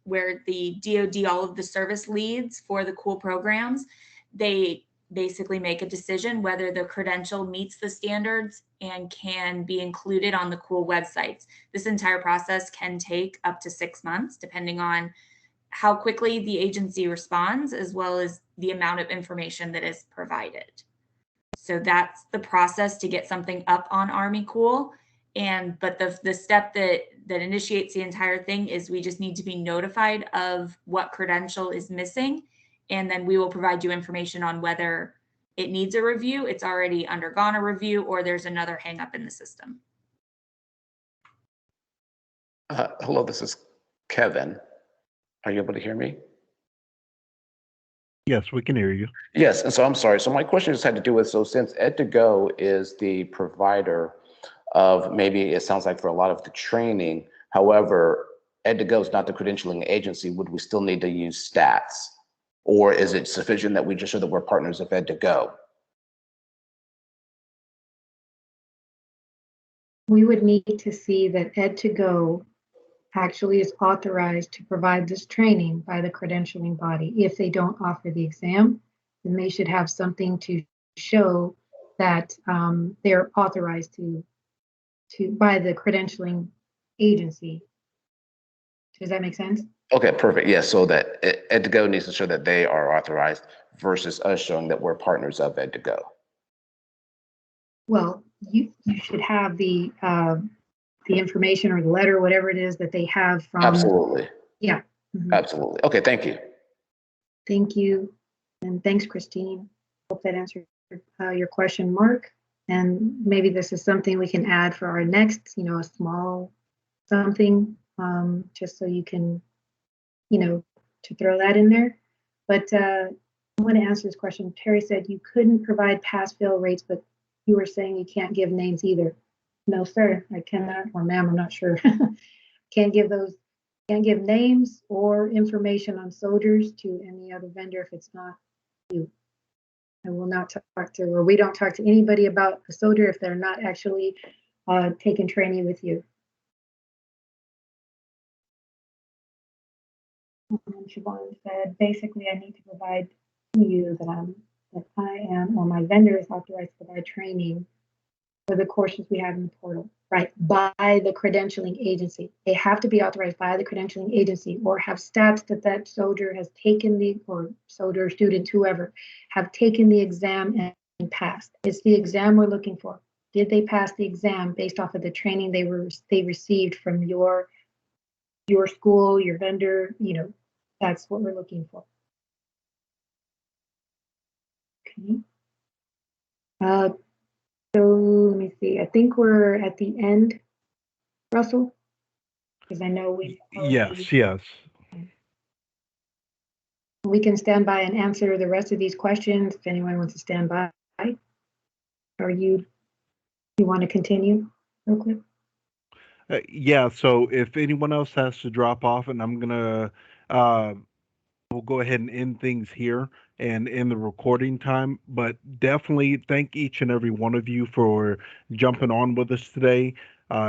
Speaker 4: where the DoD, all of the service leads for the Cool programs, they basically make a decision whether the credential meets the standards and can be included on the Cool websites. This entire process can take up to 6 months, depending on how quickly the agency responds, as well as the amount of information that is provided. So that's the process to get something up on Army Cool. But the step that initiates the entire thing is we just need to be notified of what credential is missing. And then we will provide you information on whether it needs a review, it's already undergone a review, or there's another hang up in the system.
Speaker 14: Hello, this is Kevin. Are you able to hear me?
Speaker 1: Yes, we can hear you.
Speaker 14: Yes, and so I'm sorry. So my question just had to do with, so since Ed2Go is the provider of, maybe it sounds like for a lot of the training, however, Ed2Go is not the credentialing agency, would we still need to use stats? Or is it sufficient that we just show that we're partners of Ed2Go?
Speaker 2: We would need to see that Ed2Go actually is authorized to provide this training by the credentialing body. If they don't offer the exam, then they should have something to show that they're authorized to by the credentialing agency. Does that make sense?
Speaker 14: Okay, perfect. Yes, so that Ed2Go needs to show that they are authorized versus us showing that we're partners of Ed2Go.
Speaker 2: Well, you should have the information or the letter, whatever it is that they have from.
Speaker 14: Absolutely.
Speaker 2: Yeah.
Speaker 14: Absolutely. Okay, thank you.
Speaker 2: Thank you. And thanks, Christine. Hope that answered your question, Mark. And maybe this is something we can add for our next, a small something, just so you can, to throw that in there. But I want to answer this question. Terry said you couldn't provide pass-fail rates, but you were saying you can't give names either. No, sir, I cannot, or ma'am, I'm not sure. Can't give names or information on soldiers to any other vendor if it's not you. I will not talk to, or we don't talk to anybody about a soldier if they're not actually taking training with you. Siobhan said, basically, I need to provide to you that I am, or my vendor is authorized to provide training for the courses we have in the portal, right? By the credentialing agency. They have to be authorized by the credentialing agency or have stats that soldier has taken or soldier, student, whoever, have taken the exam and passed. It's the exam we're looking for. Did they pass the exam based off of the training they received from your school, your vendor, that's what we're looking for. Okay. Uh, so let me see. I think we're at the end, Russell, because I know we've already.
Speaker 1: Yes.
Speaker 2: We can stand by and answer the rest of these questions if anyone wants to stand by. Or you want to continue real quick?
Speaker 1: Yeah, so if anyone else has to drop off, and I'm gonna uh, we'll go ahead and end things here and end the recording time. But definitely thank each and every one of you for jumping on with us today,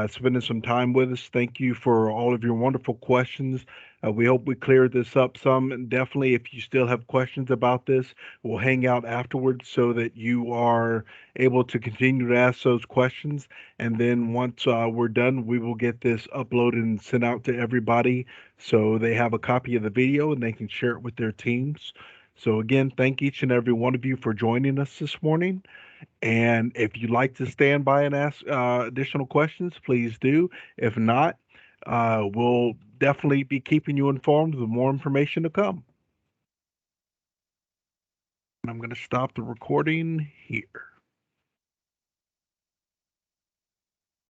Speaker 1: spending some time with us. Thank you for all of your wonderful questions. We hope we cleared this up some. And definitely, if you still have questions about this, we'll hang out afterwards so that you are able to continue to ask those questions. And then once we're done, we will get this uploaded and sent out to everybody so they have a copy of the video and they can share it with their teams. So again, thank each and every one of you for joining us this morning. And if you'd like to stand by and ask additional questions, please do. If not, we'll definitely be keeping you informed with more information to come. I'm going to stop the recording here.